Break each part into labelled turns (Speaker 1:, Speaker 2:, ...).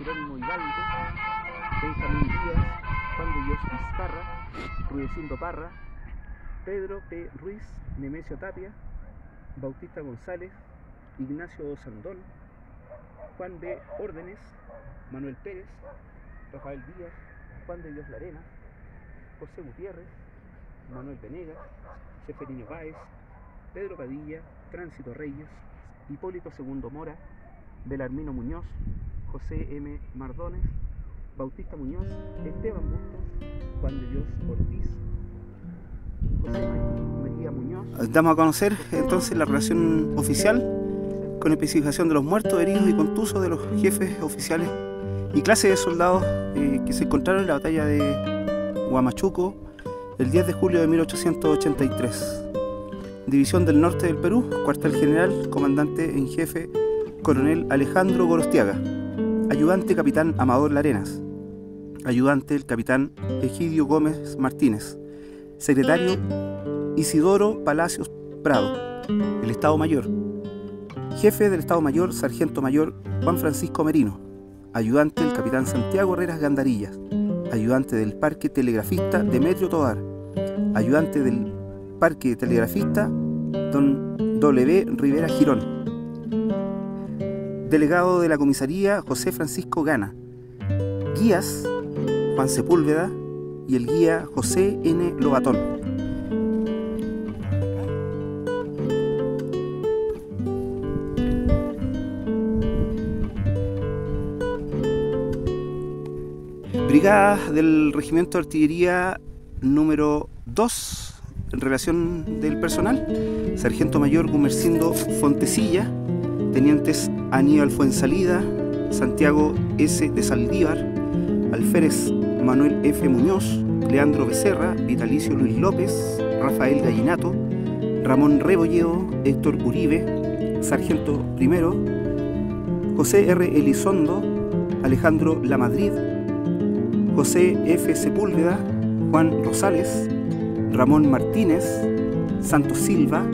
Speaker 1: Jerónimo Hidalgo, Benjamín Díaz, Juan de Dios Vizcarra, Rudecindo Parra, Pedro P. Ruiz, Nemesio Tapia, Bautista González, Ignacio Osandón, Juan B. Órdenes, Manuel Pérez, Rafael Díaz, Juan de Dios Larena, José Gutiérrez, Manuel Venegas, Seferino Báez, Pedro Padilla, Tránsito Reyes, Hipólito II Mora, Belarmino Muñoz, José M. Mardones, Bautista Muñoz, Esteban Bustos, Juan de Dios Ortiz, José María Muñoz.
Speaker 2: Damos a conocer entonces la relación oficial con especificación de los muertos, heridos y contusos de los jefes oficiales y clases de soldados que se encontraron en la batalla de Huamachuco el 10 de julio de 1883. División del Norte del Perú, cuartel general, comandante en jefe, coronel Alejandro Gorostiaga, ayudante capitán Amador Larenas, ayudante el capitán Egidio Gómez Martínez, secretario Isidoro Palacios Prado, el Estado Mayor, jefe del Estado Mayor, sargento mayor Juan Francisco Merino, ayudante el capitán Santiago Herreras Gandarillas, ayudante del parque telegrafista Demetrio Tovar, ayudante del parque telegrafista don W. Rivera Girón, delegado de la comisaría José Francisco Gana, guías Juan Sepúlveda y el guía José N. Lobatón. Brigada del Regimiento de Artillería número 2, en relación del personal: sargento mayor Gumercindo Fontecilla, tenientes Aníbal Fuensalida, Santiago S. de Saldívar, alférez Manuel F. Muñoz, Leandro Becerra, Vitalicio Luis López, Rafael Gallinato, Ramón Rebolledo, Héctor Uribe, sargento primero José R. Elizondo, Alejandro Lamadrid, José F. Sepúlveda, Juan Rosales, Ramón Martínez, Santos Silva,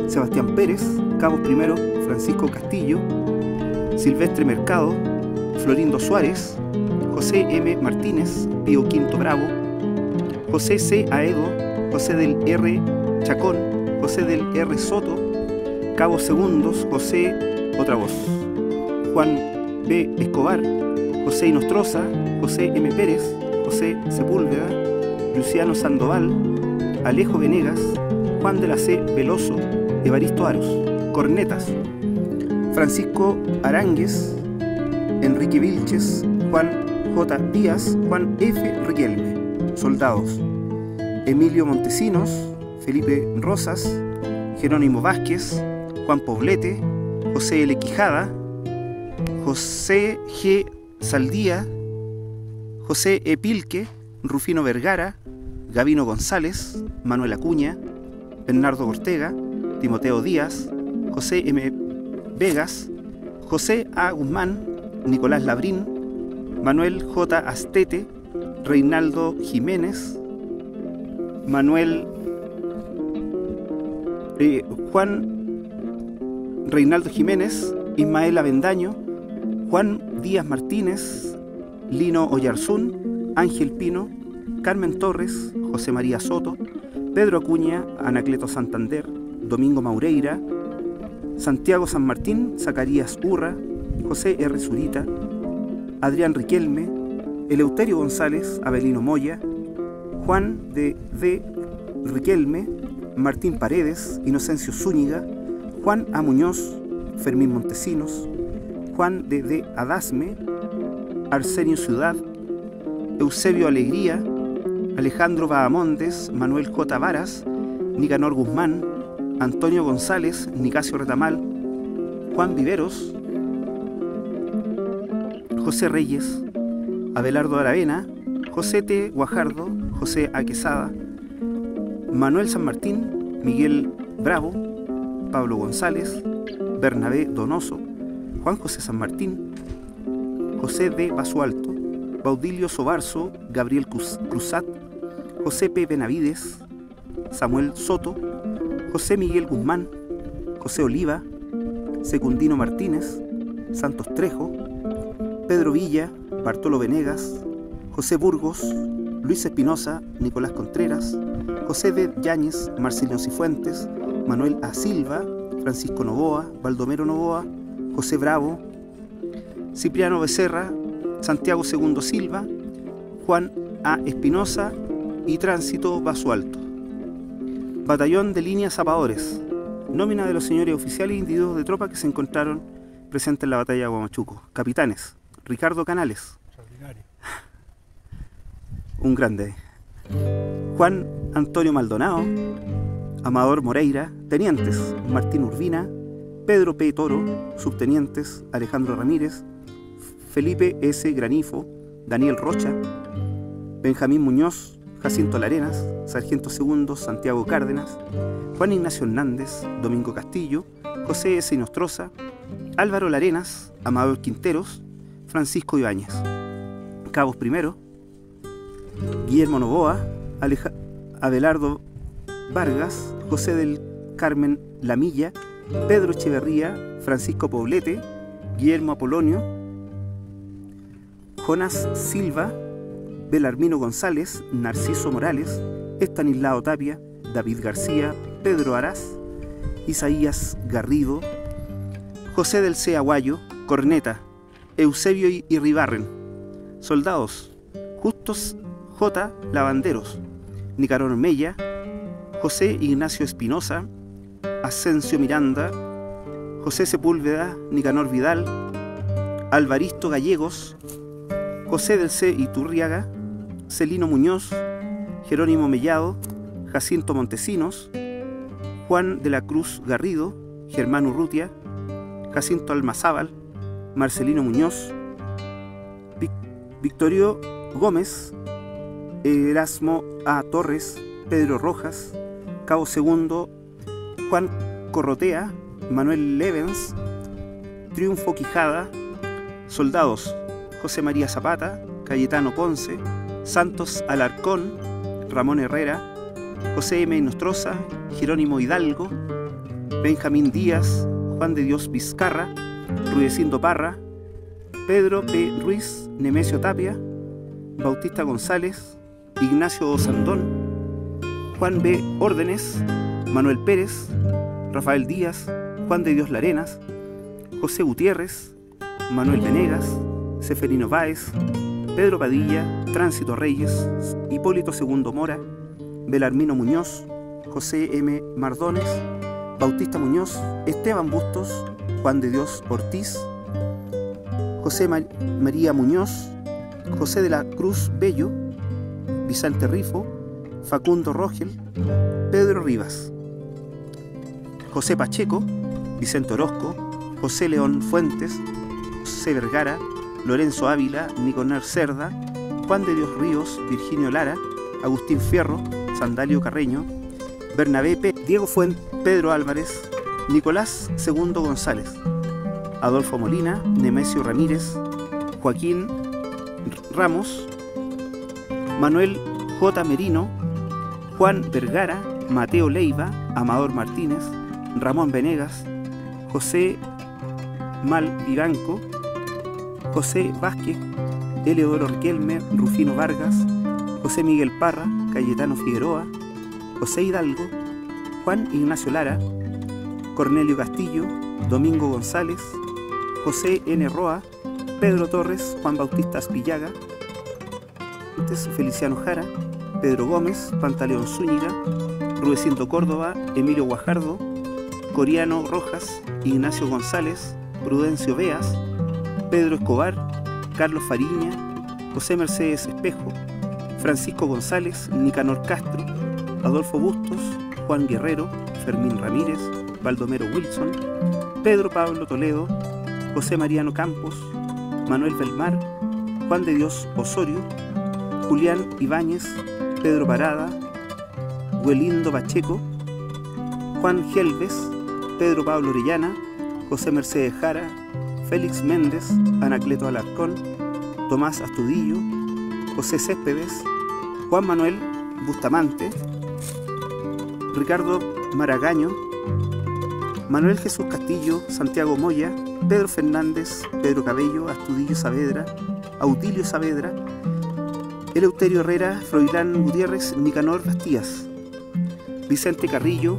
Speaker 2: Sebastián Pérez, cabo primero Francisco Castillo, Silvestre Mercado, Florindo Suárez, José M. Martínez, Pío Quinto Bravo, José C. Aedo, José del R. Chacón, José del R. Soto, cabos segundos José Otra Voz, Juan B. Escobar, José Inostroza, José M. Pérez, José Sepúlveda, Luciano Sandoval, Alejo Venegas, Juan de la C. Veloso, Evaristo Aros. Cornetas: Francisco Aránguez, Enrique Vilches, Juan J. Díaz, Juan F. Riquelme. Soldados: Emilio Montesinos, Felipe Rosas, Jerónimo Vázquez, Juan Poblete, José L. Quijada, José G. Saldía, José E. Pilque, Rufino Vergara, Gavino González, Manuel Acuña, Bernardo Ortega, Timoteo Díaz, José M. Vegas, José A. Guzmán, Nicolás Labrín, Manuel J. Astete, Reinaldo Jiménez, Juan Reinaldo Jiménez, Ismael Avendaño, Juan Díaz Martínez, Lino Oyarzún, Ángel Pino, Carmen Torres, José María Soto, Pedro Acuña, Anacleto Santander, Domingo Maureira, Santiago San Martín, Zacarías Urra, José R. Zurita, Adrián Riquelme, Eleuterio González, Abelino Moya, Juan de D. Riquelme, Martín Paredes, Inocencio Zúñiga, Juan A. Muñoz, Fermín Montesinos, Juan de D. Adasme, Arsenio Ciudad, Eusebio Alegría, Alejandro Bahamondes, Manuel J. Varas, Nicanor Guzmán, Antonio González, Nicasio Retamal, Juan Viveros, José Reyes, Abelardo Aravena, José T. Guajardo, José A. Quesada, Manuel San Martín, Miguel Bravo, Pablo González, Bernabé Donoso, Juan José San Martín, José D. Basualto, Baudilio Sobarzo, Gabriel Cruzat, José P. Benavides, Samuel Soto, José Miguel Guzmán, José Oliva, Secundino Martínez, Santos Trejo, Pedro Villa, Bartolo Venegas, José Burgos, Luis Espinosa, Nicolás Contreras, José de Yáñez, Marcelino Cifuentes, Manuel A. Silva, Francisco Novoa, Baldomero Novoa, José Bravo, Cipriano Becerra, Santiago II Silva, Juan A. Espinosa y Tránsito Basualto. Batallón de Línea Zapadores. Nómina de los señores oficiales e individuos de tropa que se encontraron presentes en la batalla de Huamachuco. Capitanes: Ricardo Canales, un grande. Juan Antonio Maldonado, Amador Moreira. Tenientes: Martín Urbina, Pedro P. Toro. Subtenientes: Alejandro Ramírez, Felipe S. Granifo, Daniel Rocha, Benjamín Muñoz, Jacinto Larenas, Sargento Segundo Santiago Cárdenas, Juan Ignacio Hernández, Domingo Castillo, José S. Nostroza, Álvaro Larenas, Amador Quinteros, Francisco Ibáñez. Cabos primero: Guillermo Novoa, Abelardo Vargas, José del Carmen Lamilla, Pedro Echeverría, Francisco Poblete, Guillermo Apolonio, Jonás Silva, Belarmino González, Narciso Morales, Estanislao Tapia, David García, Pedro Araz, Isaías Garrido, José del C. Aguayo, Corneta, Eusebio Irribarren. Soldados: Justos J. Lavanderos, Nicanor Mella, José Ignacio Espinosa, Ascencio Miranda, José Sepúlveda, Nicanor Vidal, Alvaristo Gallegos, José del C. Iturriaga, Celino Muñoz, Jerónimo Mellado, Jacinto Montesinos, Juan de la Cruz Garrido, Germán Urrutia, Jacinto Almazábal, Marcelino Muñoz, Victorio Gómez, Erasmo A. Torres, Pedro Rojas, Cabo Segundo, Juan Corrotea, Manuel Levens, Triunfo Quijada. Soldados: José María Zapata, Cayetano Ponce, Santos Alarcón, Ramón Herrera, José M. Nostroza, Jerónimo Hidalgo, Benjamín Díaz, Juan de Dios Vizcarra, Rudecindo Parra, Pedro P. Ruiz, Nemesio Tapia, Bautista González, Ignacio Osandón, Juan B. Órdenes, Manuel Pérez, Rafael Díaz, Juan de Dios Larenas, José Gutiérrez, Manuel Venegas, Seferino Báez, Pedro Padilla, Tránsito Reyes, Hipólito II Mora, Belarmino Muñoz, José M. Mardones, Bautista Muñoz, Esteban Bustos, Juan de Dios Ortiz, José María Muñoz, José de la Cruz Bello, Vicente Rifo, Facundo Rogel, Pedro Rivas, José Pacheco, Vicente Orozco, José León Fuentes, José Vergara, Lorenzo Ávila, Nicanor Cerda, Juan de Dios Ríos, Virginio Lara, Agustín Fierro, Sandalio Carreño, Bernabé P., Diego Fuentes, Pedro Álvarez, Nicolás II González, Adolfo Molina, Nemesio Ramírez, Joaquín Ramos, Manuel J. Merino, Juan Vergara, Mateo Leiva, Amador Martínez, Ramón Venegas, José Malvivanco, José Vázquez, Eleodoro Riquelme, Rufino Vargas, José Miguel Parra, Cayetano Figueroa, José Hidalgo, Juan Ignacio Lara, Cornelio Castillo, Domingo González, José N. Roa, Pedro Torres, Juan Bautista Aspillaga, Feliciano Jara, Pedro Gómez, Pantaleón Zúñiga, Rudecindo Córdoba, Emilio Guajardo, Coriano Rojas, Ignacio González, Prudencio Beas, Pedro Escobar, Carlos Fariña, José Mercedes Espejo, Francisco González, Nicanor Castro, Adolfo Bustos, Juan Guerrero, Fermín Ramírez, Baldomero Wilson, Pedro Pablo Toledo, José Mariano Campos, Manuel Belmar, Juan de Dios Osorio, Julián Ibáñez, Pedro Parada, Huelindo Pacheco, Juan Gelves, Pedro Pablo Orellana, José Mercedes Jara, Félix Méndez, Anacleto Alarcón, Tomás Astudillo, José Céspedes, Juan Manuel Bustamante, Ricardo Maragaño, Manuel Jesús Castillo, Santiago Moya, Pedro Fernández, Pedro Cabello, Audilio Saavedra, Eleuterio Herrera, Froilán Gutiérrez, Nicanor Bastías, Vicente Carrillo,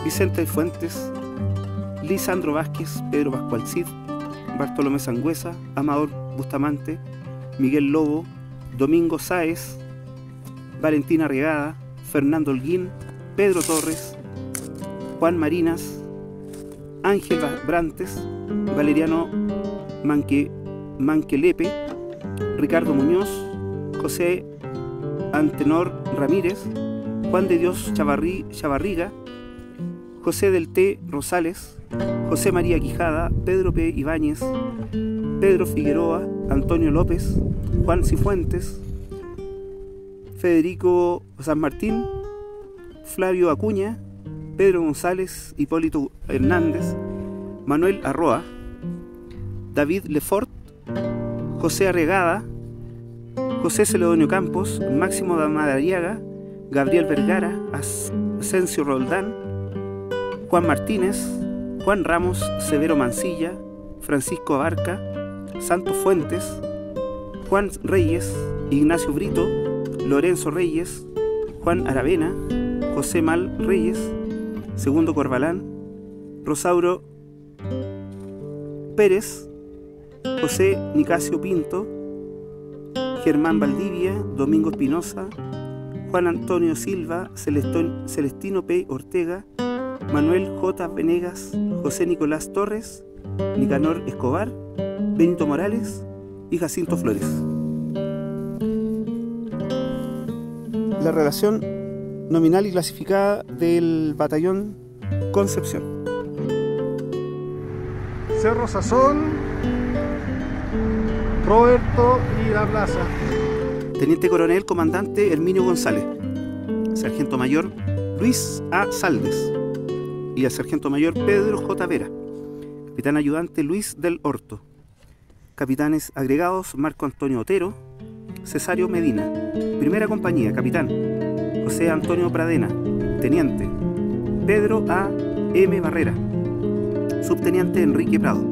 Speaker 2: Vicente Fuentes, Lisandro Vázquez, Pedro Pascual Cid, Bartolomé Sangüesa, Amador Bustamante, Miguel Lobo, Domingo Sáez, Valentina Regada, Fernando Holguín, Pedro Torres, Juan Marinas, Ángel Brantes, Valeriano Manquelepe, Ricardo Muñoz, José Antenor Ramírez, Juan de Dios Chavarriga, José del T. Rosales, José María Quijada, Pedro P. Ibáñez, Pedro Figueroa, Antonio López, Juan Cifuentes, Federico San Martín, Flavio Acuña, Pedro González, Hipólito Hernández, Manuel Arroa, David Lefort, José Arregada, José Celedonio Campos, Máximo Madariaga, Gabriel Vergara, Asensio Roldán, Juan Martínez, Juan Ramos, Severo Mancilla, Francisco Abarca, Santos Fuentes, Juan Reyes, Ignacio Brito, Lorenzo Reyes, Juan Aravena, José Mal Reyes, Segundo Corbalán, Rosauro Pérez, José Nicasio Pinto, Germán Valdivia, Domingo Espinosa, Juan Antonio Silva, Celestino P. Ortega, Manuel J. Venegas, José Nicolás Torres, Nicanor Escobar, Benito Morales y Jacinto Flores. La relación nominal y clasificada del batallón Concepción.
Speaker 1: Cerro Sazón, Roberto y La Plaza.
Speaker 2: Teniente Coronel Comandante Herminio González, Sargento Mayor Luis A. Saldes y el Sargento Mayor Pedro J. Vera, Capitán Ayudante Luis del Horto, Capitanes Agregados Marco Antonio Otero, Cesario Medina, Primera Compañía, Capitán José Antonio Pradena, Teniente Pedro A. M. Barrera, Subteniente Enrique Prado,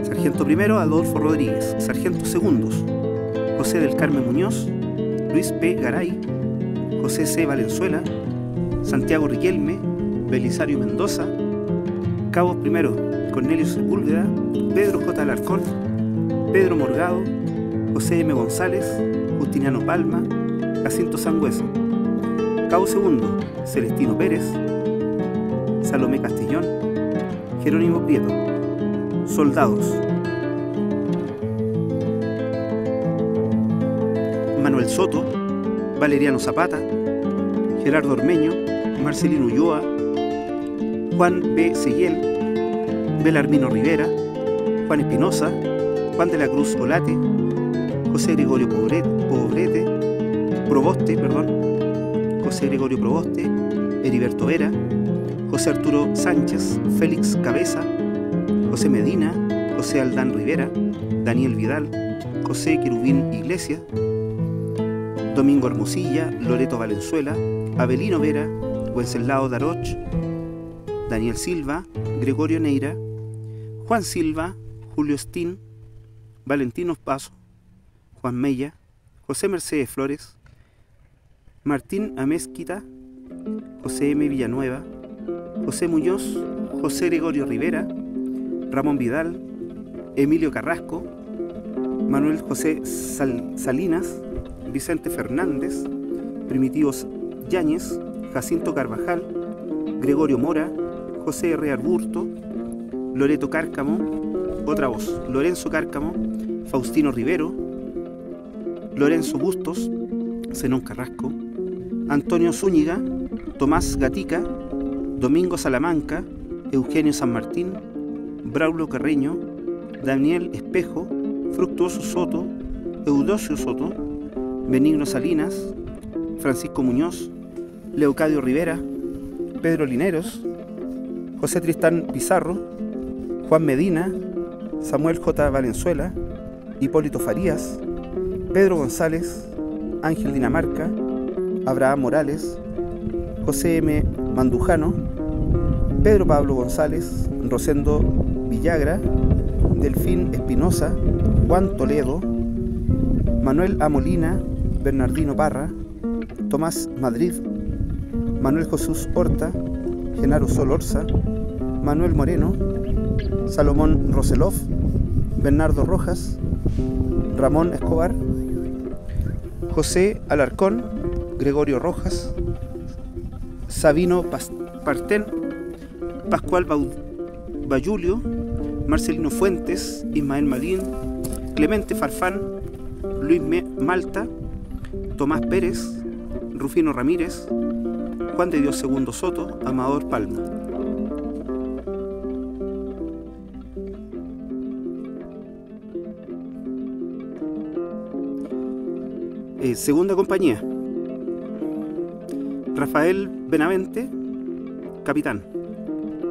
Speaker 2: Sargento Primero Adolfo Rodríguez, Sargento Segundos José del Carmen Muñoz, Luis P. Garay, José C. Valenzuela, Santiago Riquelme, Belisario Mendoza, Cabos Primero Cornelio Sepúlveda, Pedro J. Alarcón, Pedro Morgado, José M. González, Justiniano Palma, Jacinto Sangüesa, Cabo Segundo Celestino Pérez, Salomé Castellón, Jerónimo Prieto. Soldados: Manuel Soto, Valeriano Zapata, Gerardo Ormeño, Marcelino Ulloa, Juan B. Seguiel, Belarmino Rivera, Juan Espinosa, Juan de la Cruz Olate, José Gregorio Proboste, José Gregorio Proboste, Heriberto Vera, José Arturo Sánchez, Félix Cabeza, José Medina, José Aldán Rivera, Daniel Vidal, José Querubín Iglesias, Domingo Hermosilla, Loreto Valenzuela, Avelino Vera, Wenceslao Daroch, Daniel Silva, Gregorio Neira, Juan Silva, Julio Stin, Valentino Paso, Juan Mella, José Mercedes Flores, Martín Amezquita, José M. Villanueva, José Muñoz, José Gregorio Rivera, Ramón Vidal, Emilio Carrasco, Manuel José Salinas, Vicente Fernández, Primitivos Yáñez, Jacinto Carvajal, Gregorio Mora, José R. Arburto, Loreto Cárcamo, otra voz, Lorenzo Cárcamo, Faustino Rivero, Lorenzo Bustos, Zenón Carrasco, Antonio Zúñiga, Tomás Gatica, Domingo Salamanca, Eugenio San Martín, Braulio Carreño, Daniel Espejo, Fructuoso Soto, Eudosio Soto, Benigno Salinas, Francisco Muñoz, Leocadio Rivera, Pedro Lineros, José Tristán Pizarro, Juan Medina, Samuel J. Valenzuela, Hipólito Farías, Pedro González, Ángel Dinamarca, Abraham Morales, José M. Mandujano, Pedro Pablo González, Rosendo Villagra, Delfín Espinosa, Juan Toledo, Manuel A. Molina, Bernardino Parra, Tomás Madrid, Manuel Jesús Horta, Genaro Solorza, Manuel Moreno, Salomón Roselov, Bernardo Rojas, Ramón Escobar, José Alarcón, Gregorio Rojas, Sabino Partén, Pascual Bayulio, Marcelino Fuentes, Ismael Marín, Clemente Farfán, Luis Malta, Tomás Pérez, Rufino Ramírez, Juan de Dios II Soto, Amador Palma. Segunda compañía: Rafael Benavente, capitán.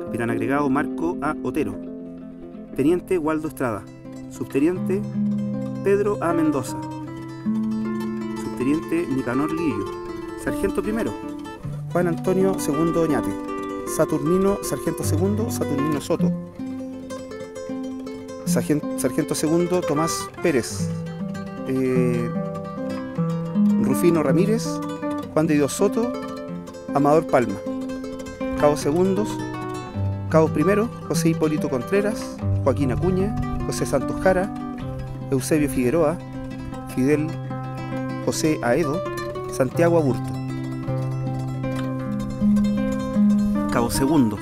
Speaker 2: Capitán agregado Marco A. Otero. Teniente Waldo Estrada. Subteniente Pedro A. Mendoza. Subteniente Nicanor Lillo. Sargento primero Juan Antonio II Oñate. Saturnino, sargento segundo Saturnino Soto. Sargento segundo Tomás Pérez. Rufino Ramírez, Juan de Dios Soto, Amador Palma. Cabos segundos: Cabos primero, José Hipólito Contreras, Joaquín Acuña, José Santos Jara, Eusebio Figueroa, Fidel José Aedo, Santiago Aburto. Cabos segundos: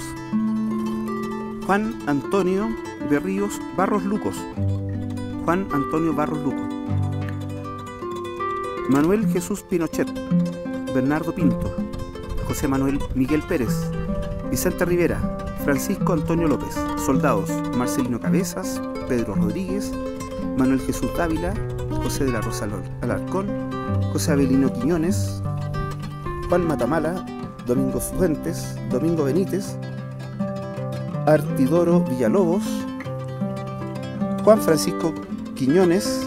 Speaker 2: Juan Antonio Berríos Barros Lucos, Juan Antonio Barros Lucos. Manuel Jesús Pinochet, Bernardo Pinto, José Manuel Miguel Pérez, Vicente Rivera, Francisco Antonio López. Soldados: Marcelino Cabezas, Pedro Rodríguez, Manuel Jesús Dávila, José de la Rosa Alarcón, José Avelino Quiñones, Juan Matamala, Domingo Fuentes, Domingo Benítez, Artidoro Villalobos, Juan Francisco Quiñones,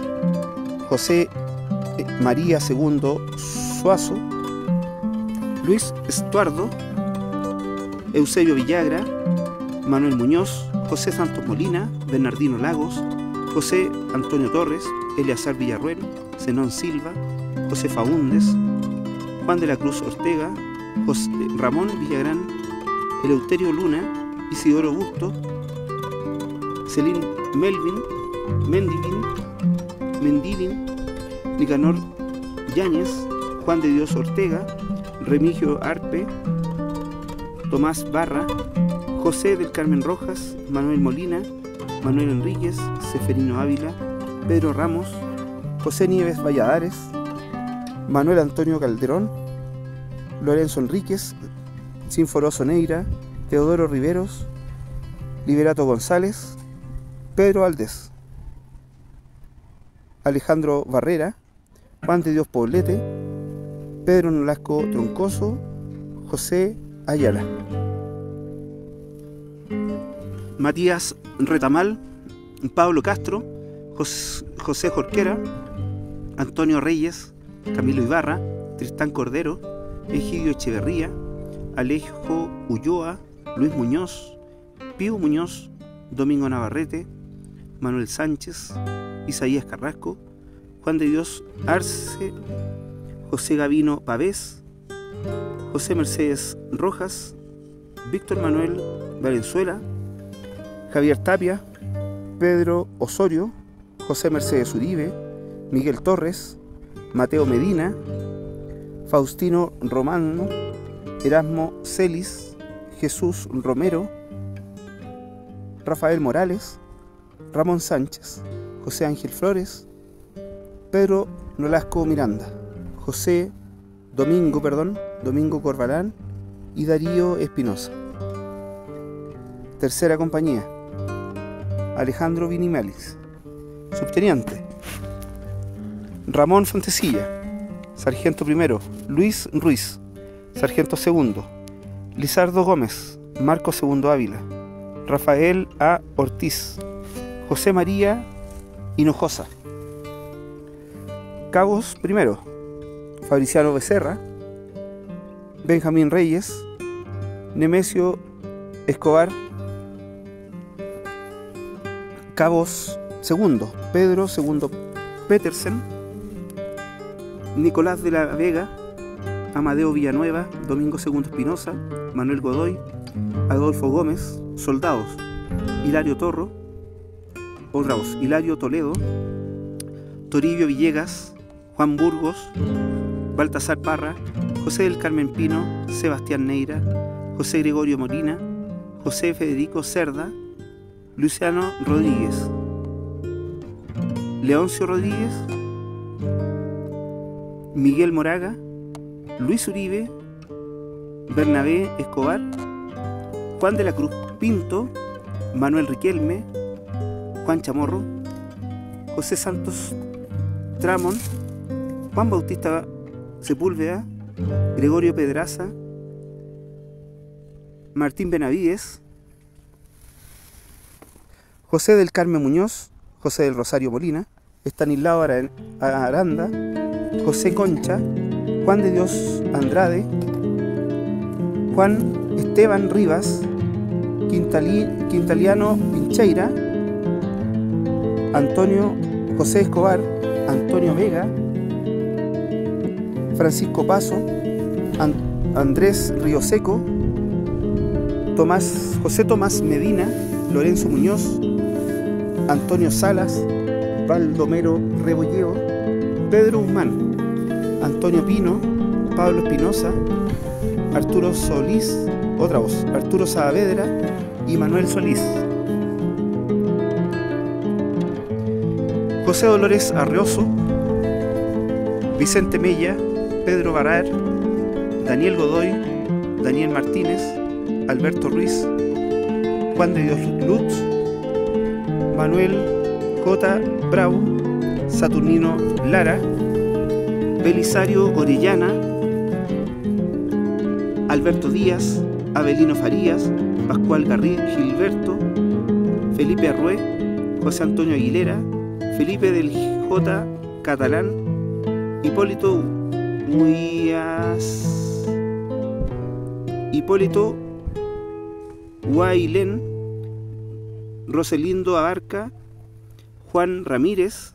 Speaker 2: José María II Suazo, Luis Estuardo, Eusebio Villagra, Manuel Muñoz, José Santos Molina, Bernardino Lagos, José Antonio Torres, Eleazar Villarruel, Zenón Silva, José Faúndes, Juan de la Cruz Ortega, José Ramón Villagrán, Eleuterio Luna, Isidoro Busto, Celín Mendivin, Nicanor Yáñez, Juan de Dios Ortega, Remigio Arpe, Tomás Barra, José del Carmen Rojas, Manuel Molina, Manuel Enríquez, Seferino Ávila, Pedro Ramos, José Nieves Valladares, Manuel Antonio Calderón, Lorenzo Enríquez, Sinforoso Neira, Teodoro Riveros, Liberato González, Pedro Aldés, Alejandro Barrera, Juan de Dios Poblete, Pedro Nolasco Troncoso, José Ayala. Matías Retamal, Pablo Castro, José Jorquera, Antonio Reyes, Camilo Ibarra, Tristán Cordero, Egidio Echeverría, Alejo Ulloa, Luis Muñoz, Pío Muñoz, Domingo Navarrete, Manuel Sánchez, Isaías Carrasco, Juan de Dios Arce, José Gavino Pavés, José Mercedes Rojas, Víctor Manuel Valenzuela, Javier Tapia, Pedro Osorio, José Mercedes Uribe, Miguel Torres, Mateo Medina, Faustino Romano, Erasmo Celis, Jesús Romero, Rafael Morales, Ramón Sánchez, José Ángel Flores, Pedro Nolasco Miranda, Domingo Corbalán y Darío Espinosa. Tercera compañía: Alejandro Vinimalis. Subteniente: Ramón Fontecilla. Sargento primero: Luis Ruiz. Sargento segundo: Lizardo Gómez, Marco II Ávila, Rafael A. Ortiz, José María Hinojosa. Cabos primero: Fabriciano Becerra, Benjamín Reyes, Nemesio Escobar. Cabos II, Pedro II Petersen, Nicolás de la Vega, Amadeo Villanueva, Domingo II Espinosa, Manuel Godoy, Adolfo Gómez. Soldados: Hilario Hilario Toledo, Toribio Villegas, Juan Burgos, Baltasar Parra, José del Carmen Pino, Sebastián Neira, José Gregorio Molina, José Federico Cerda, Luciano Rodríguez, Leoncio Rodríguez, Miguel Moraga, Luis Uribe, Bernabé Escobar, Juan de la Cruz Pinto, Manuel Riquelme, Juan Chamorro, José Santos Tramón, Juan Bautista Sepúlveda, Gregorio Pedraza, Martín Benavides, José del Carmen Muñoz, José del Rosario Molina, Estanislao Aranda, José Concha, Juan de Dios Andrade, Juan Esteban Rivas, Quintaliano Pincheira, Antonio José Escobar, Antonio Vega, Francisco Paso, Andrés Ríoseco, José Tomás Medina, Lorenzo Muñoz, Antonio Salas, Baldomero Rebolleo, Pedro Guzmán, Antonio Pino, Pablo Espinosa, Arturo Solís, otra voz, Arturo Saavedra y Manuel Solís. José Dolores Arreoso, Vicente Mella, Pedro Barar, Daniel Godoy, Daniel Martínez, Alberto Ruiz, Juan de Dios Lutz, Manuel J. Bravo, Saturnino Lara, Belisario Orellana, Alberto Díaz, Avelino Farías, Pascual Gilberto, Felipe Arrué, José Antonio Aguilera, Felipe del J. Catalán, Hipólito Guailén, Roselindo Abarca, Juan Ramírez,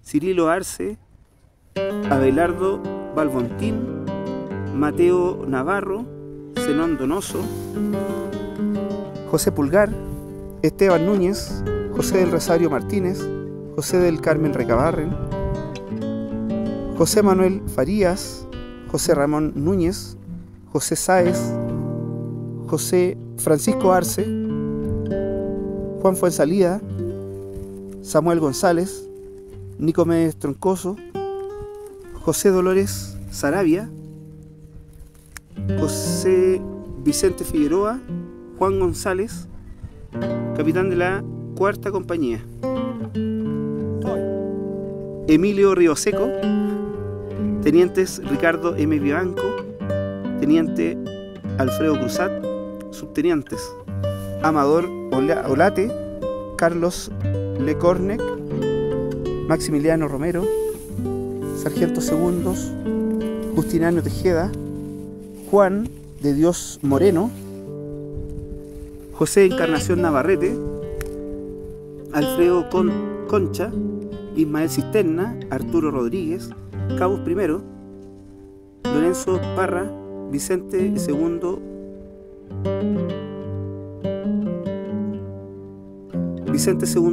Speaker 2: Cirilo Arce, Abelardo Balbontín, Mateo Navarro, Zenón Donoso, José Pulgar, Esteban Núñez, José del Rosario Martínez, José del Carmen Recabarren, José Manuel Farías, José Ramón Núñez, José Sáez, José Francisco Arce, Juan Fuensalida, Samuel González, Nicomedes Troncoso, José Dolores Sarabia, José Vicente Figueroa, Juan González, capitán de la Cuarta Compañía, Emilio Rioseco, tenientes Ricardo M. Vivanco, teniente Alfredo Cruzat, subtenientes Amador Olate, Carlos Lecornec, Maximiliano Romero, sargentos segundos Justiniano Tejeda, Juan de Dios Moreno, José Encarnación Navarrete, Alfredo Concha, Ismael Cisterna, Arturo Rodríguez, Cabos I, Lorenzo Parra, Vicente II,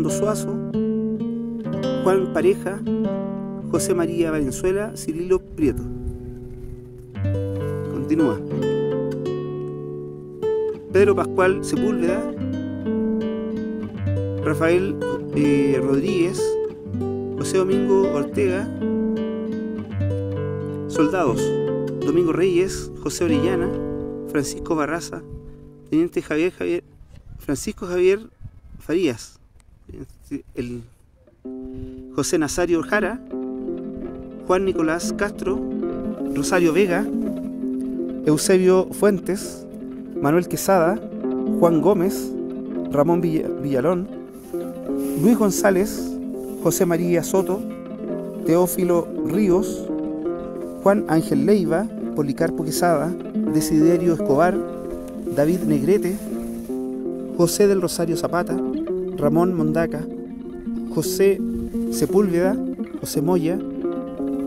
Speaker 2: Suazo, Juan Pareja, José María Valenzuela, Cirilo Prieto. Continúa. Pedro Pascual Sepúlveda, Rafael Rodríguez, José Domingo Ortega. Soldados: Domingo Reyes, José Orellana, Francisco Barraza, teniente Francisco Javier Farías, José Nazario Jara, Juan Nicolás Castro, Rosario Vega, Eusebio Fuentes, Manuel Quesada, Juan Gómez, Ramón Villalón, Luis González, José María Soto, Teófilo Ríos, Juan Ángel Leiva, Policarpo Quesada, Desiderio Escobar, David Negrete, José del Rosario Zapata, Ramón Mondaca, José Sepúlveda, José Moya,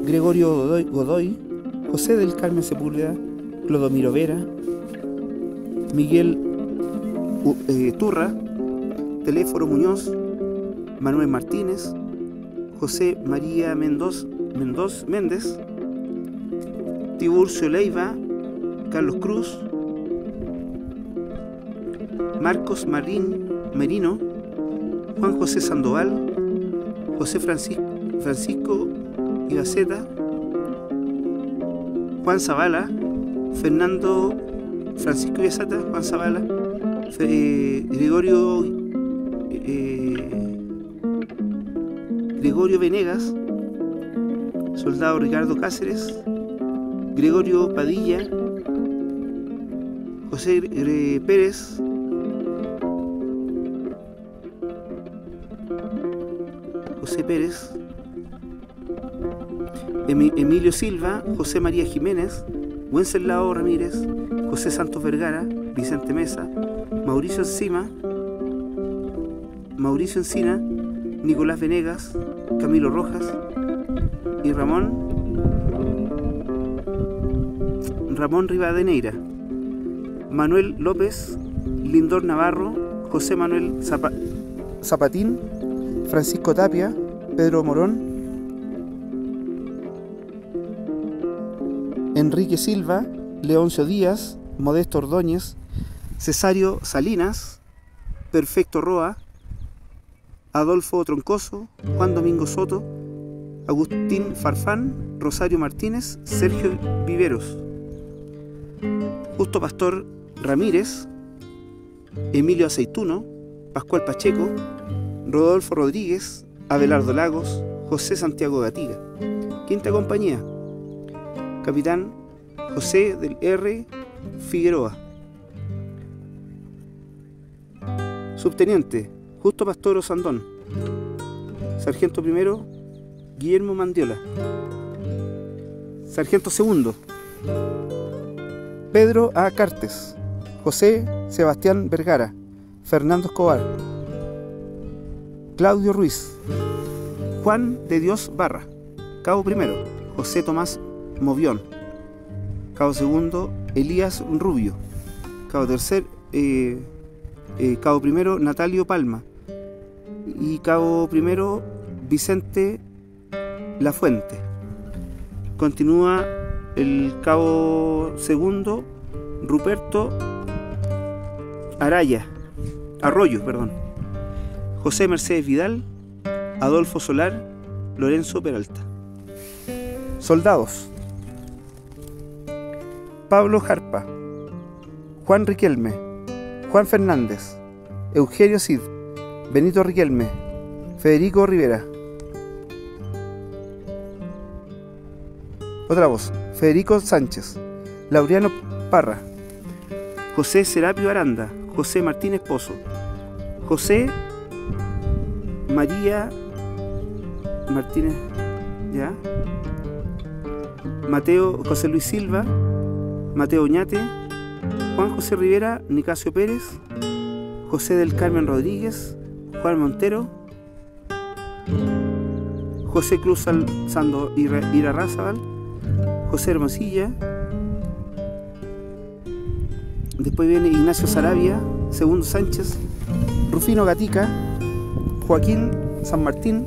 Speaker 2: Gregorio Godoy, José del Carmen Sepúlveda, Clodomiro Vera, Miguel Turra, Teléforo Muñoz, Manuel Martínez, José María Méndez, Tiburcio Leiva, Carlos Cruz, Marcos Merino, Juan José Sandoval, José Francisco Ibaceta, Juan Zavala, Fernando Francisco Ibaceta, Juan Zavala, Gregorio Venegas, Soldado Ricardo Cáceres, Gregorio Padilla, José Pérez, Emilio Silva, José María Jiménez, Wenceslao Ramírez, José Santos Vergara, Vicente Mesa, Mauricio Encina, Nicolás Venegas, Camilo Rojas y Ramón Rivadeneira, Manuel López, Lindor Navarro, José Manuel Zapatín, Francisco Tapia, Pedro Morón, Enrique Silva, Leoncio Díaz, Modesto Ordóñez, Cesario Salinas, Perfecto Roa, Adolfo Troncoso, Juan Domingo Soto, Agustín Farfán, Rosario Martínez, Sergio Viveros, Justo Pastor Ramírez, Emilio Aceituno, Pascual Pacheco, Rodolfo Rodríguez, Abelardo Lagos, José Santiago Gatiga. Quinta compañía, Capitán José del R. Figueroa. Subteniente Justo Pastor Osandón. Sargento primero Guillermo Mandiola. Sargento segundo Pedro A. Cartes, José Sebastián Vergara, Fernando Escobar, Claudio Ruiz, Juan de Dios Barra. Cabo primero José Tomás Movión. Cabo segundo Elías Rubio. Cabo tercero Cabo primero Natalio Palma. Y cabo primero Vicente Lafuente. Continúa el cabo segundo Ruperto Arroyo, José Mercedes Vidal, Adolfo Solar, Lorenzo Peralta. Soldados: Pablo Jarpa, Juan Riquelme, Juan Fernández, Eugenio Cid, Benito Riquelme, Federico Rivera. Otra voz: Federico Sánchez, Laureano Parra, José Serapio Aranda, José Martínez Pozo, José María Martínez, Mateo José Luis Silva, Mateo Oñate, Juan José Rivera, Nicasio Pérez, José del Carmen Rodríguez, Juan Montero, José Cruz Sando Irarrázaval, José Hermosilla. Después viene Ignacio Sarabia, Segundo Sánchez, Rufino Gatica, Joaquín San Martín,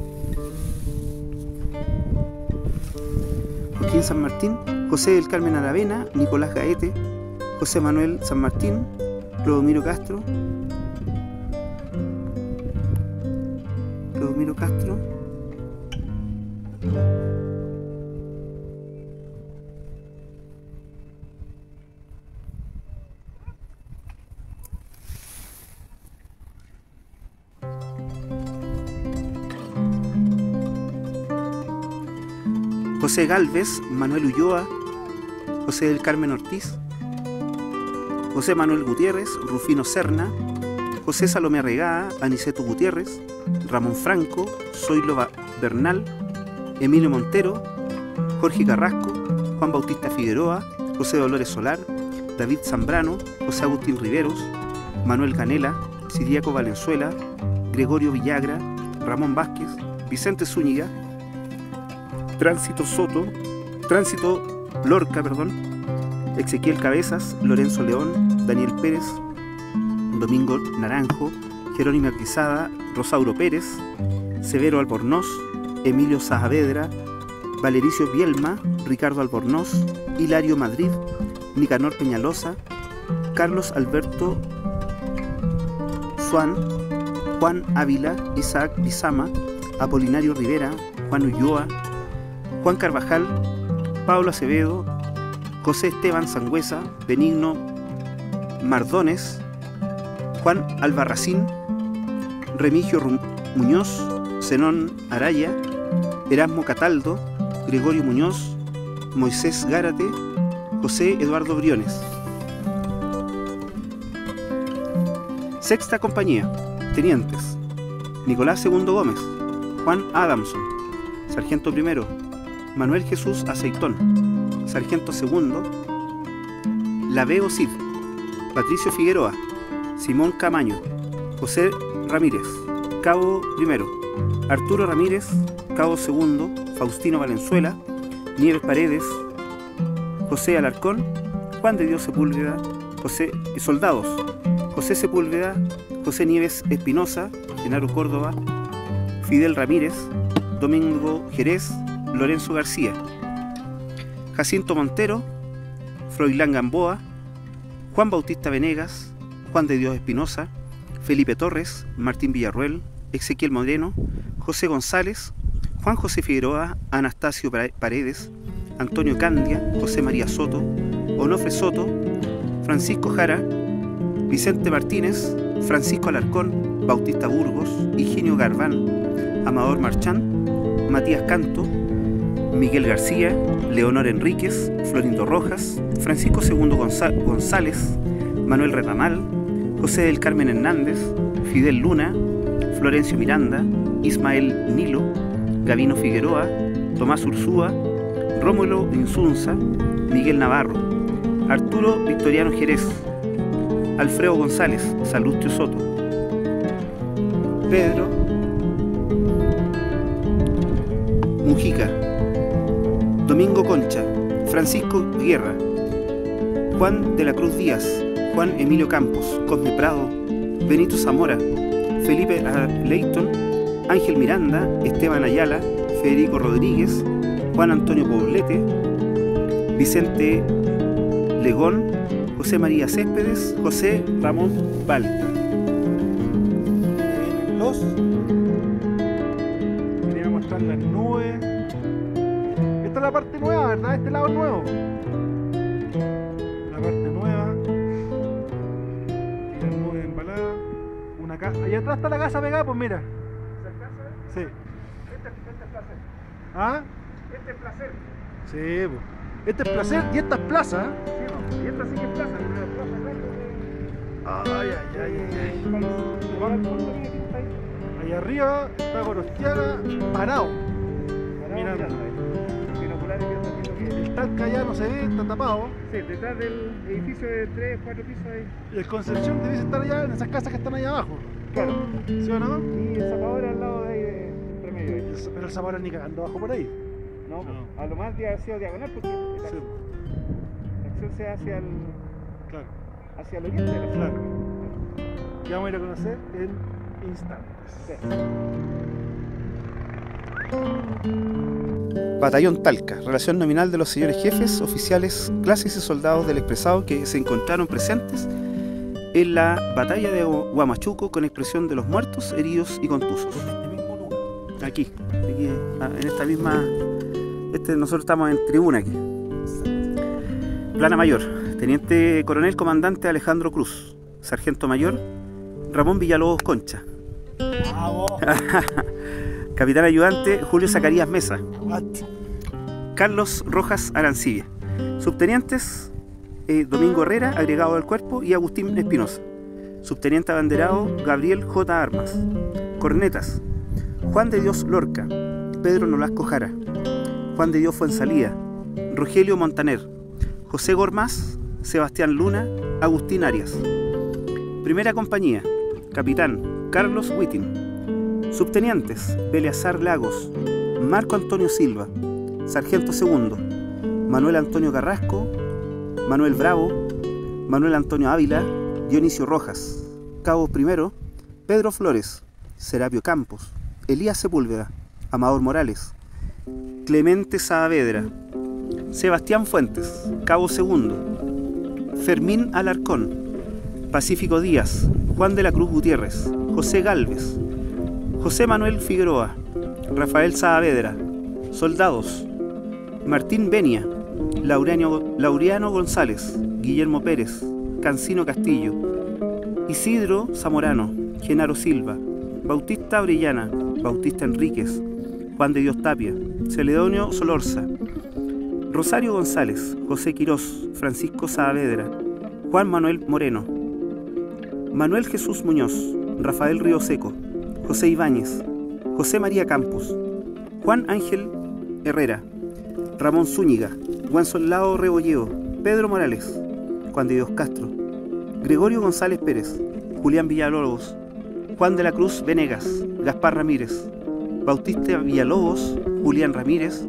Speaker 2: José del Carmen Aravena, Nicolás Gaete, José Manuel San Martín, Clodomiro Castro, José Galvez, Manuel Ulloa, José del Carmen Ortiz, José Manuel Gutiérrez, Rufino Serna, José Salomé Regada, Aniceto Gutiérrez, Ramón Franco, Zoilo Bernal, Emilio Montero, Jorge Carrasco, Juan Bautista Figueroa, José Dolores Solar, David Zambrano, José Agustín Riveros, Manuel Canela, Siriaco Valenzuela, Gregorio Villagra, Ramón Vázquez, Vicente Zúñiga, Tránsito Lorca, Ezequiel Cabezas, Lorenzo León, Daniel Pérez, Domingo Naranjo, Jerónima Quesada, Rosauro Pérez, Severo Albornoz, Emilio Saavedra, Valericio Bielma, Ricardo Albornoz, Hilario Madrid, Nicanor Peñalosa, Carlos Alberto Suán, Juan Ávila, Isaac Bizama, Apolinario Rivera, Juan Ulloa, Juan Carvajal, Pablo Acevedo, José Esteban Sangüesa, Benigno Mardones, Juan Albarracín, Remigio Muñoz, Zenón Araya, Erasmo Cataldo, Gregorio Muñoz, Moisés Gárate, José Eduardo Briones. Sexta compañía, tenientes: Nicolás II Gómez, Juan Adamson, sargento primero, Manuel Jesús Aceitón, sargento segundo, Laveo Cid, Patricio Figueroa, Simón Camaño, José Ramírez, cabo primero, Arturo Ramírez, cabo segundo, Faustino Valenzuela, Nieves Paredes, José Alarcón, Juan de Dios Sepúlveda, soldados: José Sepúlveda, José Nieves Espinosa, Genaro Córdoba, Fidel Ramírez, Domingo Jerez, Lorenzo García, Jacinto Montero, Froilán Gamboa, Juan Bautista Venegas, Juan de Dios Espinosa, Felipe Torres, Martín Villarruel, Ezequiel Moreno, José González, Juan José Figueroa, Anastasio Paredes, Antonio Candia, José María Soto, Onofre Soto, Francisco Jara, Vicente Martínez, Francisco Alarcón, Bautista Burgos, Higinio Garbán, Amador Marchán, Matías Canto, Miguel García, Leonor Enríquez, Florindo Rojas, Francisco II González, Manuel Retamal, José del Carmen Hernández, Fidel Luna, Florencio Miranda, Ismael Nilo, Gavino Figueroa, Tomás Ursúa, Rómulo Insunza, Miguel Navarro, Arturo Victoriano Jerez, Alfredo González, Salustio Soto, Pedro Mujica, Domingo Concha, Francisco Guerra, Juan de la Cruz Díaz, Juan Emilio Campos, Cosme Prado, Benito Zamora, Felipe Leighton, Ángel Miranda, Esteban Ayala, Federico Rodríguez, Juan Antonio Poblete, Vicente Legón, José María Céspedes, José Ramón Balta.
Speaker 1: Los quería mostrar las nubes. Esta es la parte nueva, ¿verdad? Este lado es nuevo. La parte nueva. Y las nubes embaladas. Una casa. Allá atrás está la casa pegada, pues mira. ¿Esa es casa? Sí. Este es placer. ¿Ah? Este es placer. Sí, pues. Este es placer y esta es plaza. Sí, no. Y esta sí que es plaza. Ay. Ahí arriba está Gorostiaga parado. Mirando. El Talca ya no se ve, está tapado. Sí, detrás del edificio de 3, 4 pisos ahí. Y el Concepción debe estar allá en esas casas que están allá abajo. Claro. ¿Sí o no? Y el Zapador al lado de ahí, entre medio. Pero el Zapador ni cagando abajo por ahí. No, no. A lo más ha sido diagonal porque la acción se hace hacia el oriente de la ciudad. Ya vamos a ir a conocer en instantes.
Speaker 2: Sí. Batallón Talca, relación nominal de los señores jefes, oficiales, clases y soldados del expresado que se encontraron presentes en la batalla de Huamachuco con expresión de los muertos, heridos y contusos. Aquí, en esta misma... nosotros estamos en tribuna aquí. Plana Mayor, Teniente Coronel Comandante Alejandro Cruz, Sargento Mayor Ramón Villalobos Concha. Capitán Ayudante Julio Zacarías Mesa. Carlos Rojas Arancibia. Subtenientes Domingo Herrera, agregado al cuerpo, y Agustín Espinosa. Subteniente abanderado Gabriel J. Armas. Cornetas Juan de Dios Lorca, Pedro Nolasco Jara, Juan de Dios Fuensalía, Rogelio Montaner, José Gormaz, Sebastián Luna, Agustín Arias. Primera compañía, Capitán: Carlos Whiting. Subtenientes: Beleazar Lagos, Marco Antonio Silva. Sargento segundo: Manuel Antonio Carrasco, Manuel Bravo, Manuel Antonio Ávila, Dionisio Rojas. Cabo primero: Pedro Flores, Serapio Campos, Elías Sepúlveda, Amador Morales, Clemente Saavedra, Sebastián Fuentes. Cabo segundo: Fermín Alarcón, Pacífico Díaz, Juan de la Cruz Gutiérrez, José Galvez, José Manuel Figueroa, Rafael Saavedra. Soldados: Martín Benia, Laureano González, Guillermo Pérez, Cancino Castillo, Isidro Zamorano, Genaro Silva, Bautista Orellana, Bautista Enríquez, Juan de Dios Tapia, Celedonio Solorza, Rosario González, José Quirós, Francisco Saavedra, Juan Manuel Moreno, Manuel Jesús Muñoz, Rafael Río Seco, José Ibáñez, José María Campos, Juan Ángel Herrera, Ramón Zúñiga, Wenceslao Rebolleo, Pedro Morales, Juan de Dios Castro, Gregorio González Pérez, Julián Villalobos, Juan de la Cruz Venegas, Gaspar Ramírez, Bautista Villalobos, Julián Ramírez,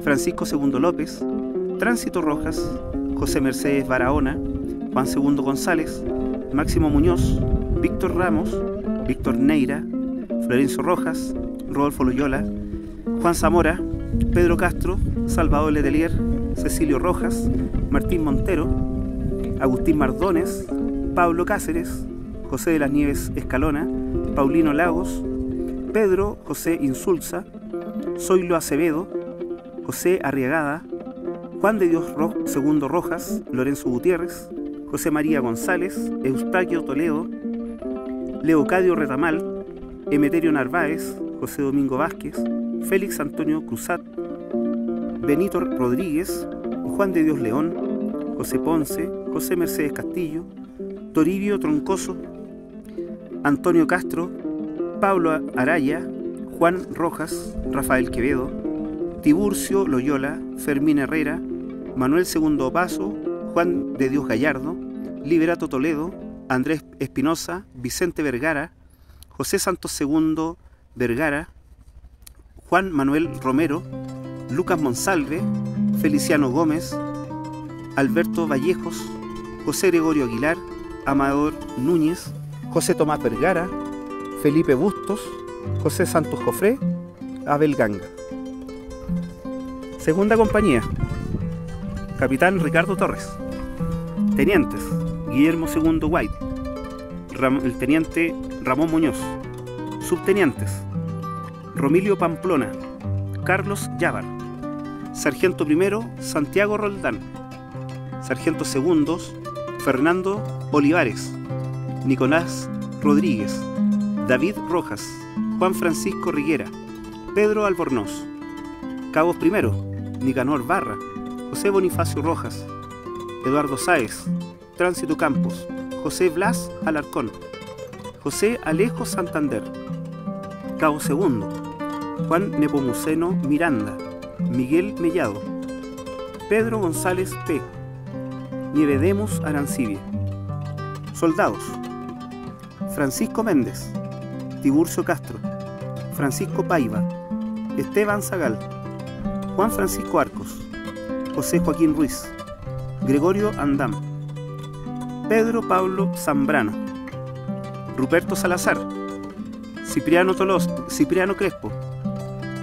Speaker 2: Francisco II López, Tránsito Rojas, José Mercedes Barahona, Juan II González, Máximo Muñoz, Víctor Ramos, Víctor Neira, Florencio Rojas, Rodolfo Loyola, Juan Zamora, Pedro Castro, Salvador Letelier, Cecilio Rojas, Martín Montero, Agustín Mardones, Pablo Cáceres, José de las Nieves Escalona, Paulino Lagos, Pedro José Insulza, Zoilo Acevedo, José Arriagada, Juan de Dios II Rojas, Lorenzo Gutiérrez, José María González, Eustaquio Toledo, Leocadio Retamal, Emeterio Narváez, José Domingo Vázquez, Félix Antonio Cruzat, Benito Rodríguez, Juan de Dios León, José Ponce, José Mercedes Castillo, Toribio Troncoso, Antonio Castro, Pablo Araya, Juan Rojas, Rafael Quevedo, Tiburcio Loyola, Fermín Herrera, Manuel II Opaso, Juan de Dios Gallardo, Liberato Toledo, Andrés Espinosa, Vicente Vergara, José Santos II Vergara, Juan Manuel Romero, Lucas Monsalve, Feliciano Gómez, Alberto Vallejos, José Gregorio Aguilar, Amador Núñez, José Tomás Vergara, Felipe Bustos, José Santos Jofré, Abel Ganga. Segunda compañía: Capitán Ricardo Torres. Tenientes: Guillermo II White, el teniente Ramón Muñoz. Subtenientes: Romilio Pamplona, Carlos Llávar. Sargento primero: Santiago Roldán. Sargentos segundos: Fernando Olivares, Nicolás Rodríguez, David Rojas, Juan Francisco Riguera, Pedro Albornoz. Cabos primero: Nicanor Barra, José Bonifacio Rojas, Eduardo Sáez, Tránsito Campos, José Blas Alarcón, José Alejo Santander. Cabo segundo: Juan Nepomuceno Miranda, Miguel Mellado, Pedro González P., Nievedemus Arancibia. Soldados: Francisco Méndez, Tiburcio Castro, Francisco Paiva, Esteban Zagal, Juan Francisco Arcos, José Joaquín Ruiz, Gregorio Andam, Pedro Pablo Zambrano, Ruperto Salazar, Cipriano Crespo,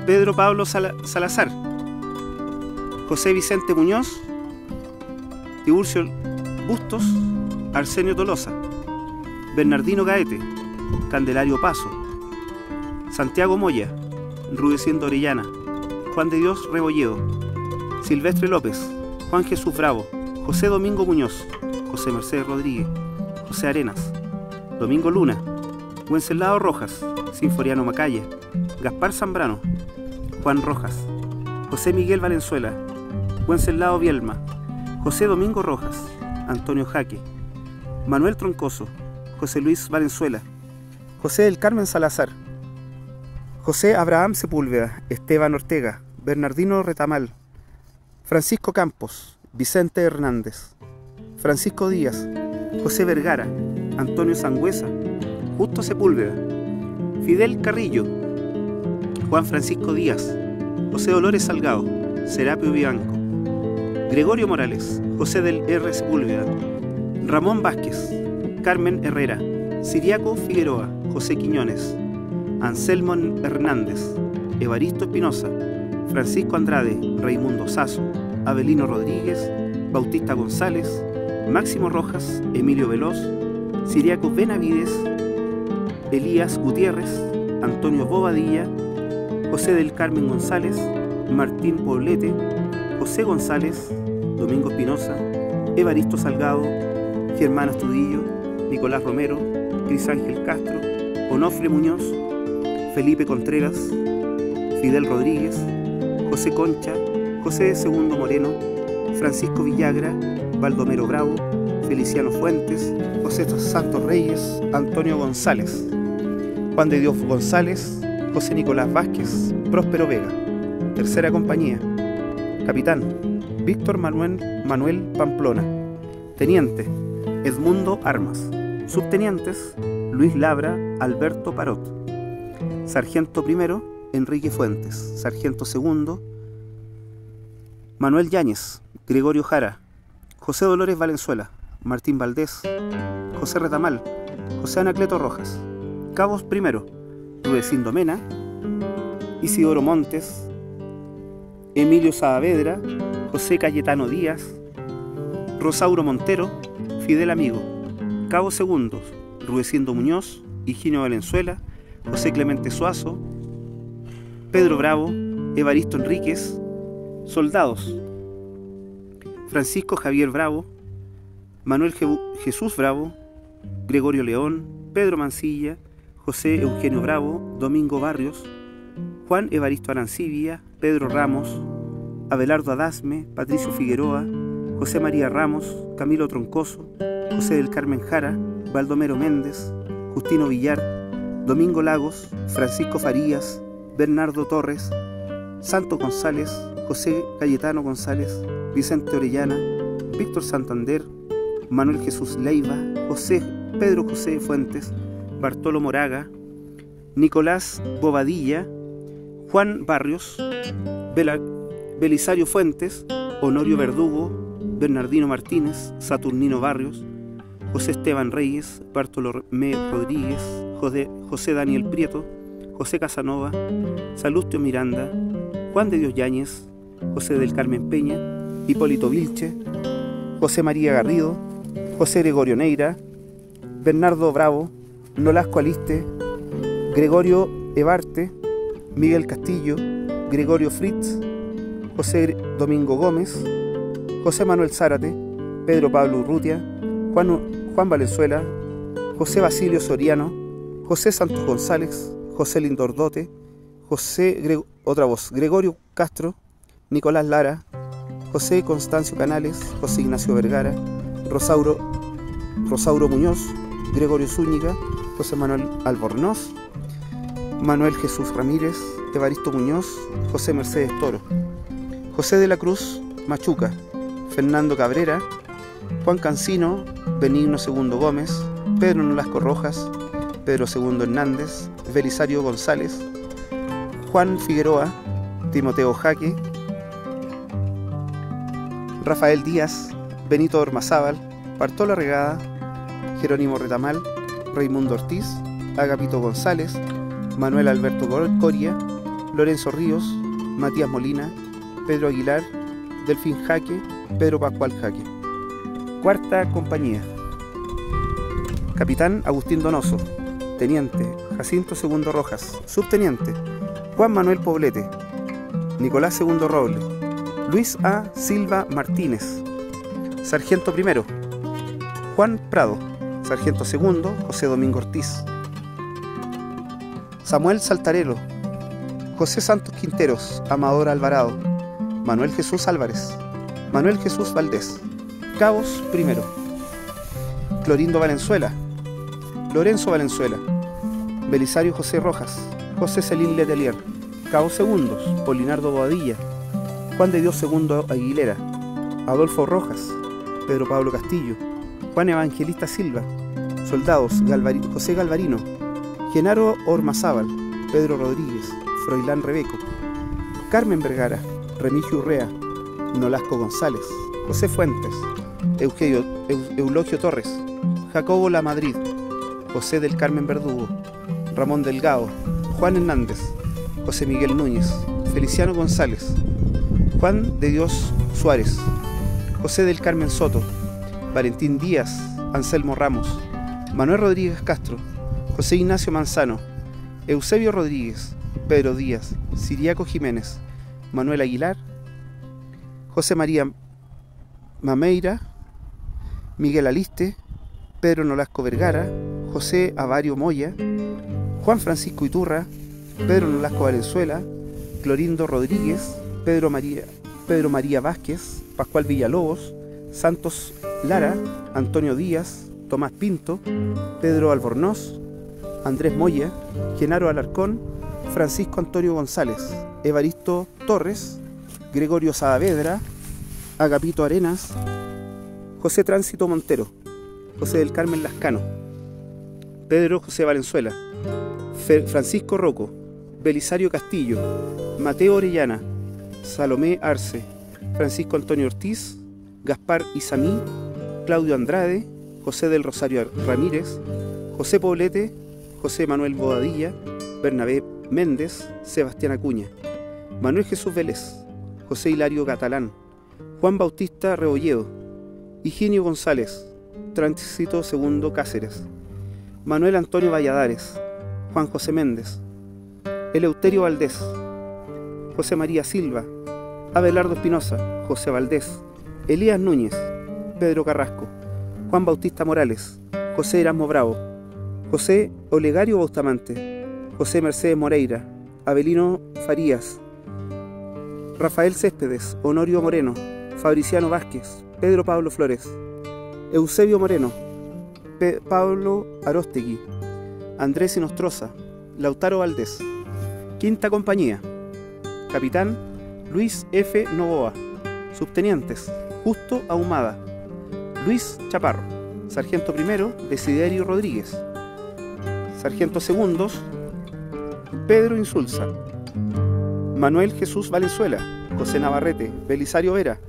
Speaker 2: Pedro Pablo Salazar, José Vicente Muñoz, Tiburcio Bustos, Arsenio Tolosa, Bernardino Gaete, Candelario Paso, Santiago Moya, Rudecindo Orellana, Juan de Dios Rebolledo, Silvestre López, Juan Jesús Bravo, José Domingo Muñoz, José Mercedes Rodríguez, José Arenas, Domingo Luna, Wenceslao Rojas, Sinforiano Macaya, Gaspar Zambrano, Juan Rojas, José Miguel Valenzuela, Wenceslao Bielma, José Domingo Rojas, Antonio Jaque, Manuel Troncoso, José Luis Valenzuela, José del Carmen Salazar, José Abraham Sepúlveda, Esteban Ortega, Bernardino Retamal, Francisco Campos, Vicente Hernández, Francisco Díaz, José Vergara, Antonio Sangüesa, Justo Sepúlveda, Fidel Carrillo, Juan Francisco Díaz, José Dolores Salgado, Serapio Vivanco, Gregorio Morales, José del R. Sepúlveda, Ramón Vázquez, Carmen Herrera, Siriaco Figueroa, José Quiñones, Anselmo Hernández, Evaristo Espinosa, Francisco Andrade, Raimundo Sasso, Avelino Rodríguez, Bautista González, Máximo Rojas, Emilio Veloz, Siriaco Benavides, Elías Gutiérrez, Antonio Bobadilla, José del Carmen González, Martín Poblete, José González, Domingo Espinosa, Evaristo Salgado, Germán Astudillo, Nicolás Romero, Cris Ángel Castro, Onofre Muñoz, Felipe Contreras, Fidel Rodríguez, José Concha, José II Moreno, Francisco Villagra, Baldomero Bravo, Feliciano Fuentes, José Santos Reyes, Antonio González, Juan de Dios González, José Nicolás Vázquez, Próspero Vega. Tercera compañía. Capitán, Víctor Manuel Pamplona. Teniente, Edmundo Armas. Subtenientes, Luis Labra, Alberto Parot. Sargento primero, Enrique Fuentes. Sargento segundo, Manuel Yáñez, Gregorio Jara, José Dolores Valenzuela, Martín Valdés, José Retamal, José Anacleto Rojas. Cabos primero, Rudecindo Mena, Isidoro Montes, Emilio Saavedra, José Cayetano Díaz, Rosauro Montero, Fidel Amigo. Cabos segundos, Rudecindo Muñoz, Higinio Valenzuela, José Clemente Suazo, Pedro Bravo, Evaristo Enríquez. Soldados, Francisco Javier Bravo, Manuel Jesús Bravo, Gregorio León, Pedro Mancilla, José Eugenio Bravo, Domingo Barrios, Juan Evaristo Arancibia, Pedro Ramos, Abelardo Adasme, Patricio Figueroa, José María Ramos, Camilo Troncoso, José del Carmen Jara, Baldomero Méndez, Justino Villar, Domingo Lagos, Francisco Farías, Bernardo Torres, Santo González, José Cayetano González, Vicente Orellana, Víctor Santander, Manuel Jesús Leiva, Pedro José Fuentes, Bartolo Moraga, Nicolás Bobadilla, Juan Barrios, Belisario Fuentes, Honorio Verdugo, Bernardino Martínez, Saturnino Barrios, José Esteban Reyes, Bartolomé Rodríguez, José Daniel Prieto, José Casanova, Salustio Miranda, Juan de Dios Yáñez, José del Carmen Peña, Hipólito Vilche, José María Garrido, José Gregorio Neira, Bernardo Bravo, Nolasco Aliste, Gregorio Evarte, Miguel Castillo, Gregorio Fritz, José Domingo Gómez, José Manuel Zárate, Pedro Pablo Urrutia, Juan Valenzuela, José Basilio Soriano, José Santos González, José Lindordote, Gregorio Castro, Nicolás Lara, José Constancio Canales, José Ignacio Vergara, Rosauro Muñoz, Gregorio Zúñiga, José Manuel Albornoz, Manuel Jesús Ramírez, Evaristo Muñoz, José Mercedes Toro, José de la Cruz Machuca, Fernando Cabrera, Juan Cancino, Benigno II Gómez, Pedro Nolasco Rojas, Pedro II Hernández, Belisario González, Juan Figueroa, Timoteo Jaque, Rafael Díaz, Benito Ormazábal, Bartola Regada, Jerónimo Retamal, Raimundo Ortiz, Agapito González, Manuel Alberto Coria, Lorenzo Ríos, Matías Molina, Pedro Aguilar, Delfín Jaque, Pedro Pascual Jaque. Cuarta compañía. Capitán Agustín Donoso. Teniente Jacinto II Rojas. Subteniente Juan Manuel Poblete, Nicolás II Roble, Luis A. Silva Martínez. Sargento primero Juan Prado. Sargento segundo José Domingo Ortiz. Samuel Saltarelo, José Santos Quinteros, Amador Alvarado, Manuel Jesús Álvarez, Manuel Jesús Valdés. Cabos primero Clorindo Valenzuela, Lorenzo Valenzuela, Belisario José Rojas, José Celín Letelier. Cabos segundos Polinardo Boadilla, Juan de Dios II Aguilera, Adolfo Rojas, Pedro Pablo Castillo, Juan Evangelista Silva, Soldados: José Galvarino, Genaro Ormazábal, Pedro Rodríguez, Froilán Rebeco, Carmen Vergara, Remigio Urrea, Nolasco González, José Fuentes, Eulogio Torres, Jacobo Lamadrid, José del Carmen Verdugo, Ramón Delgado, Juan Hernández, José Miguel Núñez, Feliciano González, Juan de Dios Suárez, José del Carmen Soto, Valentín Díaz, Anselmo Ramos, Manuel Rodríguez Castro, José Ignacio Manzano, Eusebio Rodríguez, Pedro Díaz, Siriaco Jiménez, Manuel Aguilar, José María Mameira, Miguel Aliste, Pedro Nolasco Vergara, José Avario Moya, Juan Francisco Iturra, Pedro Nolasco Valenzuela, Clorindo Rodríguez, Pedro María Vázquez, Pascual Villalobos, Santos Lara, Antonio Díaz, Tomás Pinto, Pedro Albornoz, Andrés Moya, Genaro Alarcón, Francisco Antonio González, Evaristo Torres, Gregorio Saavedra, Agapito Arenas, José Tránsito Montero, José del Carmen Lascano, Pedro José Valenzuela, Francisco Rocco, Belisario Castillo, Mateo Orellana, Salomé Arce, Francisco Antonio Ortiz, Gaspar Isamí, Claudio Andrade, José del Rosario Ramírez, José Poblete, José Manuel Bodadilla, Bernabé Méndez, Sebastián Acuña, Manuel Jesús Vélez, José Hilario Catalán, Juan Bautista Rebolledo, Higinio González, Tránsito Segundo Cáceres, Manuel Antonio Valladares, Juan José Méndez, Eleuterio Valdés, José María Silva, Abelardo Espinosa, José Valdés, Elías Núñez, Pedro Carrasco, Juan Bautista Morales, José Erasmo Bravo, José Olegario Bustamante, José Mercedes Moreira, Abelino Farías, Rafael Céspedes, Honorio Moreno, Fabriciano Vázquez, Pedro Pablo Flores, Eusebio Moreno, Pablo Aróstegui, Andrés Inostroza, Lautaro Valdés. Quinta compañía: capitán Luis F. Novoa, subtenientes Justo Ahumada, Luis Chaparro, sargento primero Desiderio Rodríguez, sargento segundos Pedro Insulza, Manuel Jesús Valenzuela, José Navarrete, Belisario Vera,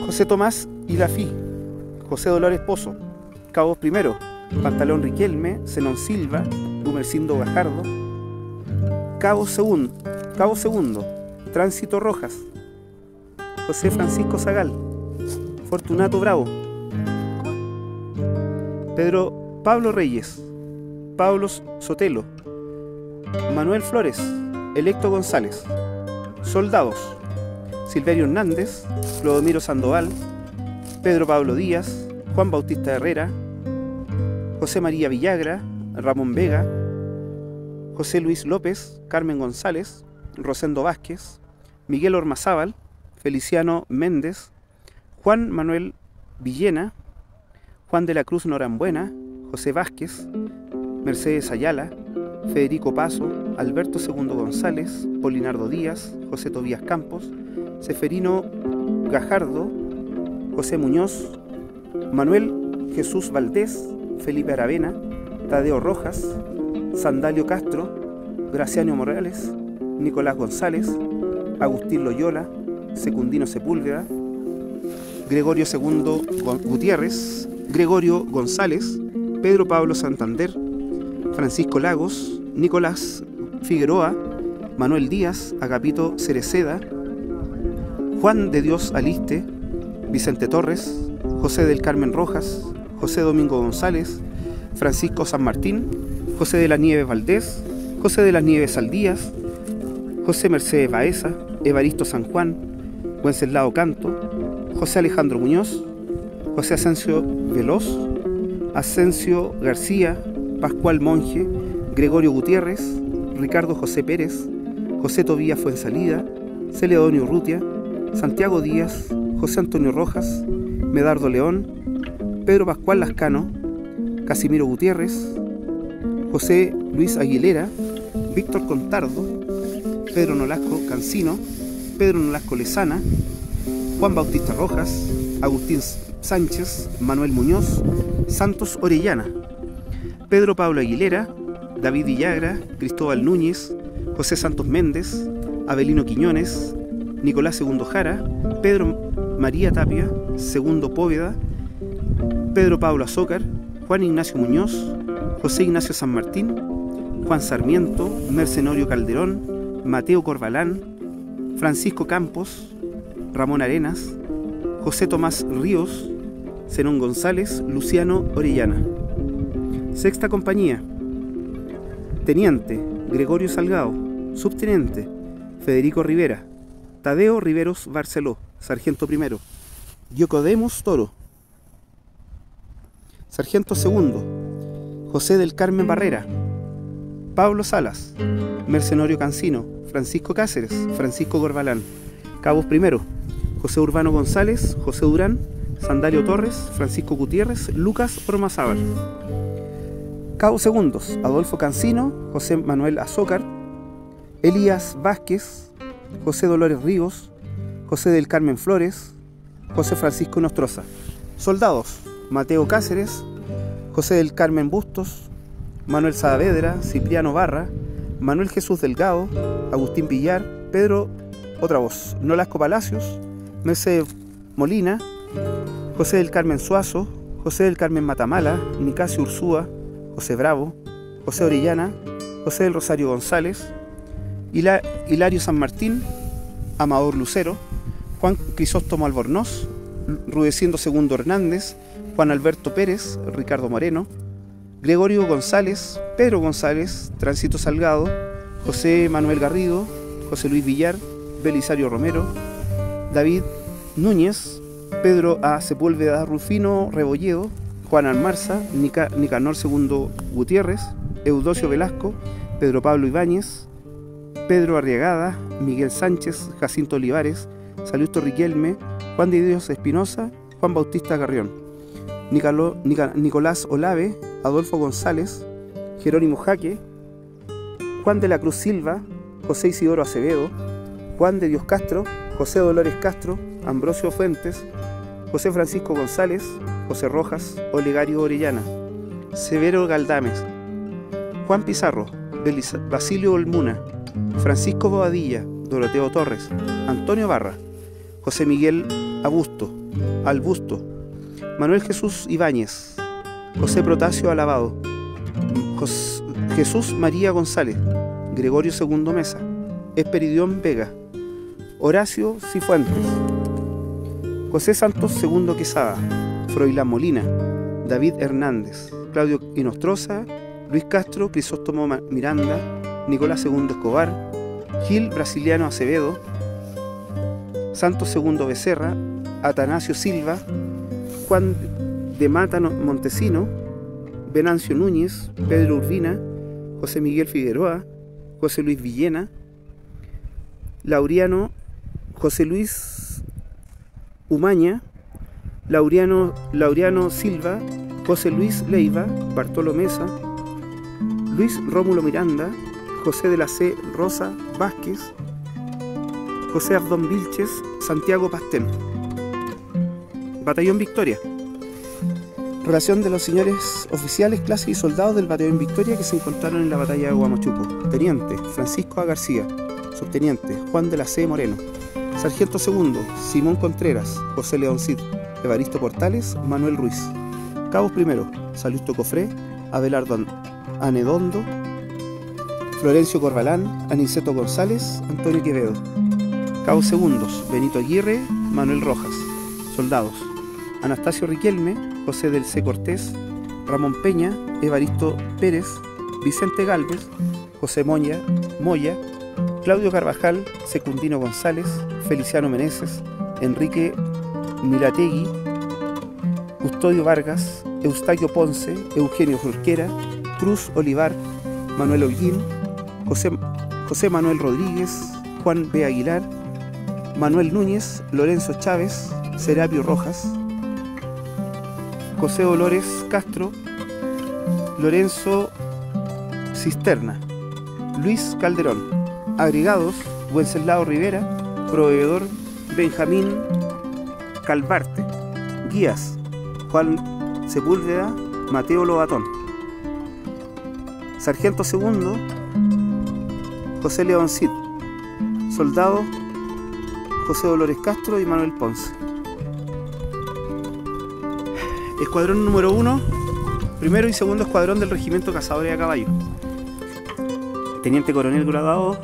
Speaker 2: José Tomás Ilafí, José Dolores Pozo, cabos primero Pantalón Riquelme, Zenón Silva, Gumercindo Gajardo, cabo segundo Tránsito Rojas, José Francisco Zagal, Fortunato Bravo, Pedro Pablo Reyes, Pablo Sotelo, Manuel Flores, Electo González. Soldados: Silverio Hernández, Clodomiro Sandoval, Pedro Pablo Díaz, Juan Bautista Herrera, José María Villagra, Ramón Vega, José Luis López, Carmen González, Rosendo Vázquez, Miguel Ormazábal, Feliciano Méndez, Juan Manuel Villena, Juan de la Cruz Norambuena, José Vázquez, Mercedes Ayala, Federico Paso, Alberto II González, Polinardo Díaz, José Tobías Campos, Seferino Gajardo, José Muñoz, Manuel Jesús Valdés, Felipe Aravena, Tadeo Rojas, Sandalio Castro, Graciano Morales, Nicolás González, Agustín Loyola, Secundino Sepúlveda, Gregorio II Gutiérrez, Gregorio González, Pedro Pablo Santander, Francisco Lagos, Nicolás Figueroa, Manuel Díaz, Agapito Cereceda, Juan de Dios Aliste, Vicente Torres, José del Carmen Rojas, José Domingo González, Francisco San Martín, José de las Nieves Valdés, José de las Nieves Saldías, José Mercedes Baeza, Evaristo San Juan, Wenceslao Canto, José Alejandro Muñoz, José Asensio Veloz, Asensio García, Pascual Monje, Gregorio Gutiérrez, Ricardo José Pérez, José Tobías Fuensalida, Celedonio Urrutia, Santiago Díaz, José Antonio Rojas, Medardo León, Pedro Pascual Lascano, Casimiro Gutiérrez, José Luis Aguilera, Víctor Contardo, Pedro Nolasco Cancino, Pedro Nolasco Lezana, Juan Bautista Rojas, Agustín Sánchez, Manuel Muñoz, Santos Orellana. Pedro Pablo Aguilera, David Villagra, Cristóbal Núñez, José Santos Méndez, Avelino Quiñones, Nicolás II Jara, Pedro María Tapia, Segundo Póveda, Pedro Pablo Azócar, Juan Ignacio Muñoz, José Ignacio San Martín, Juan Sarmiento, Mercenario Calderón, Mateo Corbalán, Francisco Campos, Ramón Arenas, José Tomás Ríos, Zenón González, Luciano Orellana. Sexta compañía: Teniente Gregorio Salgado, Subteniente Federico Rivera, Tadeo Riveros Barceló, Sargento primero, Diocodemos Toro. Sargento segundo: José del Carmen Barrera, Pablo Salas, Mercenario Cancino, Francisco Cáceres, Francisco Corbalán. Cabos primero: José Urbano González, José Durán, Sandalio Torres, Francisco Gutiérrez, Lucas Ormazábal. Cabos segundos: Adolfo Cancino, José Manuel Azócar, Elías Vázquez, José Dolores Ríos, José del Carmen Flores, José Francisco Nostroza. Soldados: Mateo Cáceres, José del Carmen Bustos, Manuel Saavedra, Cipriano Barra, Manuel Jesús Delgado, Agustín Villar, Pedro Otra Voz, Nolasco Palacios, Mercedes Molina, José del Carmen Suazo, José del Carmen Matamala, Nicasio Ursúa, José Bravo, José Orellana, José del Rosario González, Hilario San Martín, Amador Lucero, Juan Crisóstomo Albornoz, Rudecindo II Hernández, Juan Alberto Pérez, Ricardo Moreno, Gregorio González, Pedro González, Tránsito Salgado, José Manuel Garrido, José Luis Villar, Belisario Romero, David Núñez, Pedro A. Sepúlveda Rufino Rebolledo, Juan Almarza, Nicanor II Gutiérrez, Eudosio Velasco, Pedro Pablo Ibáñez, Pedro Arriagada, Miguel Sánchez, Jacinto Olivares, Salusto Riquelme, Juan de Dios Espinosa, Juan Bautista Garrión, Nicolás Olave, Adolfo González, Jerónimo Jaque, Juan de la Cruz Silva, José Isidoro Acevedo, Juan de Dios Castro, José Dolores Castro, Ambrosio Fuentes, José Francisco González, José Rojas, Olegario Orellana, Severo Galdames, Juan Pizarro, Basilio Olmuna, Francisco Bobadilla, Doroteo Torres, Antonio Barra, José Miguel Albusto, Manuel Jesús Ibáñez, José Protasio Alabado, Jesús María González, Gregorio II Mesa, Esperidión Vega, Horacio Cifuentes, José Santos II Quesada, Froilán Molina, David Hernández, Claudio Inostroza, Luis Castro, Crisóstomo Miranda, Nicolás II Escobar, Gil Brasiliano Acevedo, Santos II Becerra, Atanasio Silva, Juan de Mata Montesino, Venancio Núñez, Pedro Urbina, José Miguel Figueroa, José Luis Villena, Laureano, José Luis Umaña, Laureano Silva, José Luis Leiva, Bartolo Mesa, Luis Rómulo Miranda, José de la C. Rosa Vázquez, José Abdón Vilches, Santiago Pastel. Batallón Victoria. Relación de los señores oficiales, clases y soldados del Batallón Victoria que se encontraron en la batalla de Huamachuco. Teniente: Francisco A. García. Subteniente: Juan de la C. Moreno. Sargento segundo: Simón Contreras, José León Cid, Evaristo Portales, Manuel Ruiz. Cabos primero: Salusto Cofré, Abelardo Anedondo, Florencio Corbalán, Aniceto González, Antonio Quevedo. Cabos segundos: Benito Aguirre, Manuel Rojas. Soldados: Anastasio Riquelme, José del C. Cortés, Ramón Peña, Evaristo Pérez, Vicente Galvez, José Moya, Claudio Carvajal, Secundino González, Feliciano Meneses, Enrique Mirategui, Custodio Vargas, Eustaquio Ponce, Eugenio Jorquera, Cruz Olivar, Manuel Holguín, José Manuel Rodríguez, Juan B. Aguilar, Manuel Núñez, Lorenzo Chávez, Serapio Rojas, José Dolores Castro, Lorenzo Cisterna, Luis Calderón. Agregados: Wenceslao Rivera, Proveedor Benjamín Calvarte. Guías: Juan Sepúlveda, Mateo Lobatón. Sargento segundo, José León Cid. Soldado, José Dolores Castro y Manuel Ponce. Escuadrón número 1, primero y segundo escuadrón del Regimiento Cazadores a Caballo. Teniente coronel graduado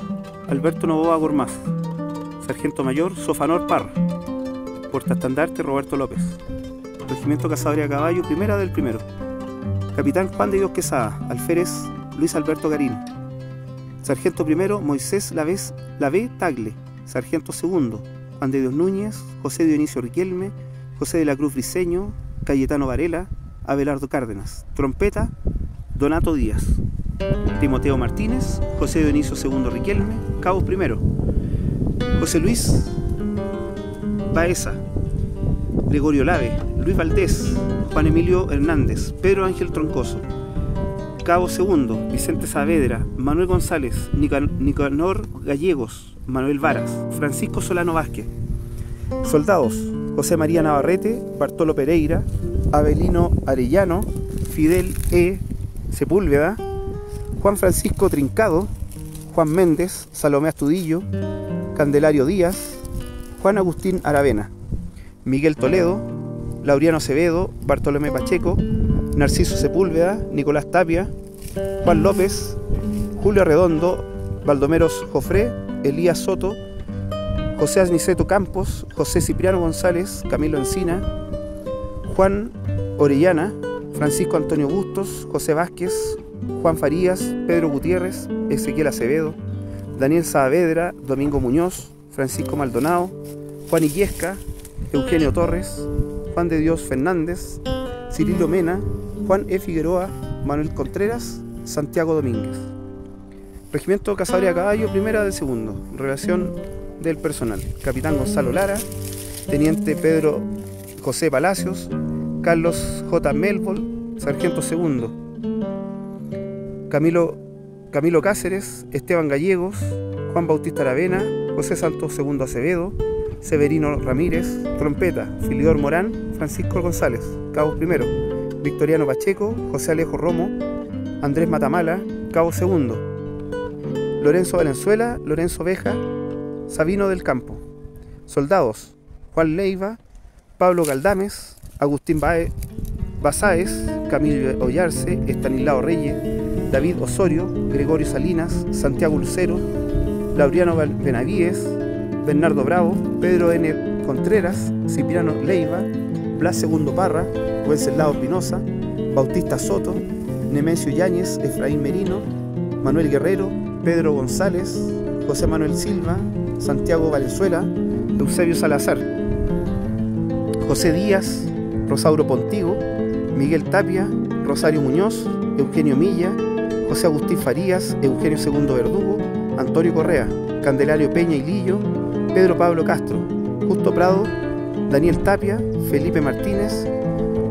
Speaker 2: Alberto Novoa Gormaz. Sargento mayor Sofanor Parra. Portaestandarte Roberto López. Regimiento Cazadores a Caballo, primera del primero. Capitán Juan de Dios Quesada. Alférez Luis Alberto Garín. Sargento primero Moisés Lavé Tagle. Sargento segundo Juan de Dios Núñez, José Dionisio Riquelme, José de la Cruz Briceño, Cayetano Varela, Abelardo Cárdenas. Trompeta Donato Díaz. Timoteo Martínez, José Dionisio segundo Riquelme, Cabo primero. José Luis Baeza, Gregorio Lave, Luis Valdés, Juan Emilio Hernández, Pedro Ángel Troncoso. Cabo segundo, Vicente Saavedra, Manuel González, Nicanor Gallegos, Manuel Varas, Francisco Solano Vázquez. Soldados, José María Navarrete, Bartolo Pereira, Abelino Arellano, Fidel E. Sepúlveda, Juan Francisco Trincado, Juan Méndez, Salomé Astudillo, Candelario Díaz, Juan Agustín Aravena, Miguel Toledo, Laureano Acevedo, Bartolomé Pacheco, Narciso Sepúlveda, Nicolás Tapia, Juan López, Julio Arredondo, Baldomeros Jofré, Elías Soto, José Aniceto Campos, José Cipriano González, Camilo Encina, Juan Orellana, Francisco Antonio Bustos, José Vázquez, Juan Farías, Pedro Gutiérrez, Ezequiel Acevedo, Daniel Saavedra, Domingo Muñoz, Francisco Maldonado, Juan Illesca, Eugenio Torres, Juan de Dios Fernández, Cirilo Mena, Juan E. Figueroa, Manuel Contreras, Santiago Domínguez. Regimiento Cazadores a Caballo, primera del segundo. Relación del personal: Capitán Gonzalo Lara, Teniente Pedro José Palacios, Carlos J. Melvol, Sargento segundo. Camilo Cáceres, Esteban Gallegos, Juan Bautista Aravena, José Santos II Acevedo, Severino Ramírez. Trompeta: Filidor Morán, Francisco González. Cabo primero, Victoriano Pacheco, José Alejo Romo, Andrés Matamala. Cabo segundo, Lorenzo Valenzuela, Lorenzo Veja, Sabino del Campo. Soldados: Juan Leiva, Pablo Galdames, Agustín Basáez, Camilo Ollarse, Estanislao Reyes, David Osorio, Gregorio Salinas, Santiago Lucero, Laureano Benavíes, Bernardo Bravo, Pedro N. Contreras, Cipriano Leiva, Blas II Parra, Wenceslao Espinosa, Bautista Soto, Nemesio Yáñez, Efraín Merino, Manuel Guerrero, Pedro González, José Manuel Silva, Santiago Valenzuela, Eusebio Salazar, José Díaz, Rosauro Pontigo, Miguel Tapia, Rosario Muñoz, Eugenio Milla, José Agustín Farías, Eugenio II Verdugo, Antonio Correa, Candelario Peña y Lillo, Pedro Pablo Castro, Justo Prado, Daniel Tapia, Felipe Martínez,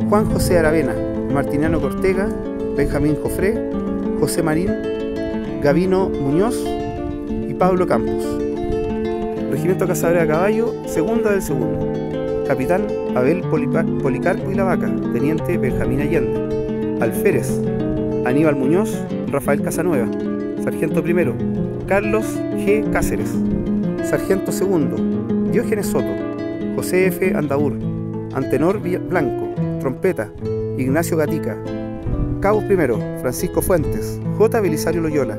Speaker 2: Juan José Aravena, Martiniano Cortega, Benjamín Jofré, José Marín, Gavino Muñoz y Pablo Campos. Regimiento Cazadores a Caballo, segunda del segundo. Capitán Abel Policarpo y la Vaca, Teniente Benjamín Allende. Alférez Aníbal Muñoz, Rafael Casanueva. Sargento primero Carlos G. Cáceres. Sargento segundo Diógenes Soto, José F. Andaur, Antenor Blanco. Trompeta Ignacio Gatica. Cabo primero Francisco Fuentes, J. Belisario Loyola,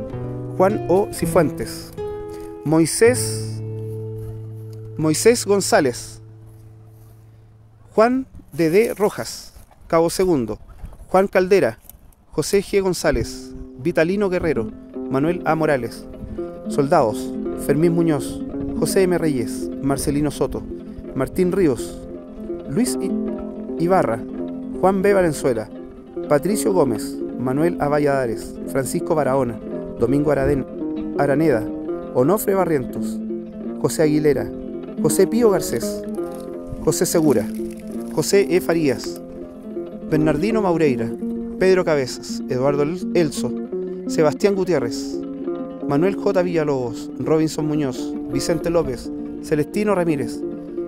Speaker 2: Juan O. Cifuentes. Moisés González, Juan D. Rojas. Cabo segundo Juan Caldera, José G. González, Vitalino Guerrero, Manuel A. Morales. Soldados: Fermín Muñoz, José M. Reyes, Marcelino Soto, Martín Ríos, Luis Ibarra, Juan B. Valenzuela, Patricio Gómez, Manuel A. Valladares, Francisco Barahona, Domingo Araneda, Onofre Barrientos, José Aguilera, José Pío Garcés, José Segura, José E. Farías, Bernardino Maureira, Pedro Cabezas, Eduardo Elso, Sebastián Gutiérrez, Manuel J. Villalobos, Robinson Muñoz, Vicente López, Celestino Ramírez,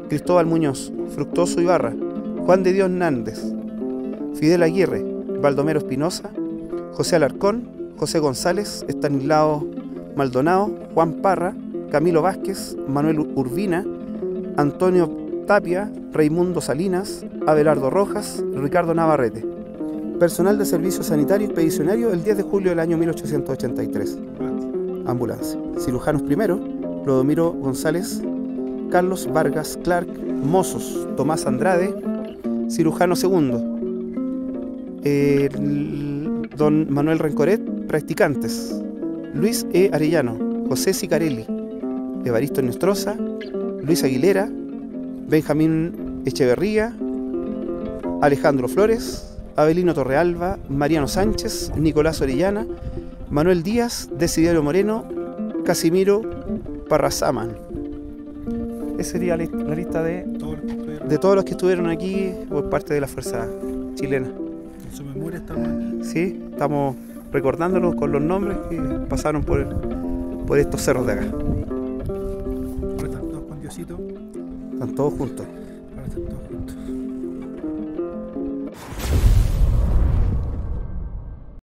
Speaker 2: Cristóbal Muñoz, Fructuoso Ibarra, Juan de Dios Nández, Fidel Aguirre, Baldomero Espinosa, José Alarcón, José González, Estanislao Maldonado, Juan Parra, Camilo Vázquez, Manuel Urbina, Antonio Tapia, Raimundo Salinas, Abelardo Rojas, Ricardo Navarrete. Personal de servicio sanitario expedicionario el 10 de julio del año 1883. Ambulancia. Cirujanos primero, Clodomiro González, Carlos Vargas Clark, mozos, Tomás Andrade, cirujano segundo, don Manuel Rencoret, practicantes, Luis E. Arellano, José Sicarelli, Evaristo Nostroza, Luis Aguilera, Benjamín Echeverría, Alejandro Flores, Abelino Torrealba, Mariano Sánchez, Nicolás Orellana, Manuel Díaz, Desiderio Moreno, Casimiro Parrazaman. Esa sería la lista de todos los que estuvieron aquí por parte de la Fuerza Chilena.
Speaker 1: En su memoria estamos aquí.
Speaker 2: Sí, estamos recordándolos con los nombres que pasaron por estos cerros de acá.
Speaker 1: Ahora están todos con Diosito.
Speaker 2: Están todos juntos.
Speaker 1: Ahora están todos juntos.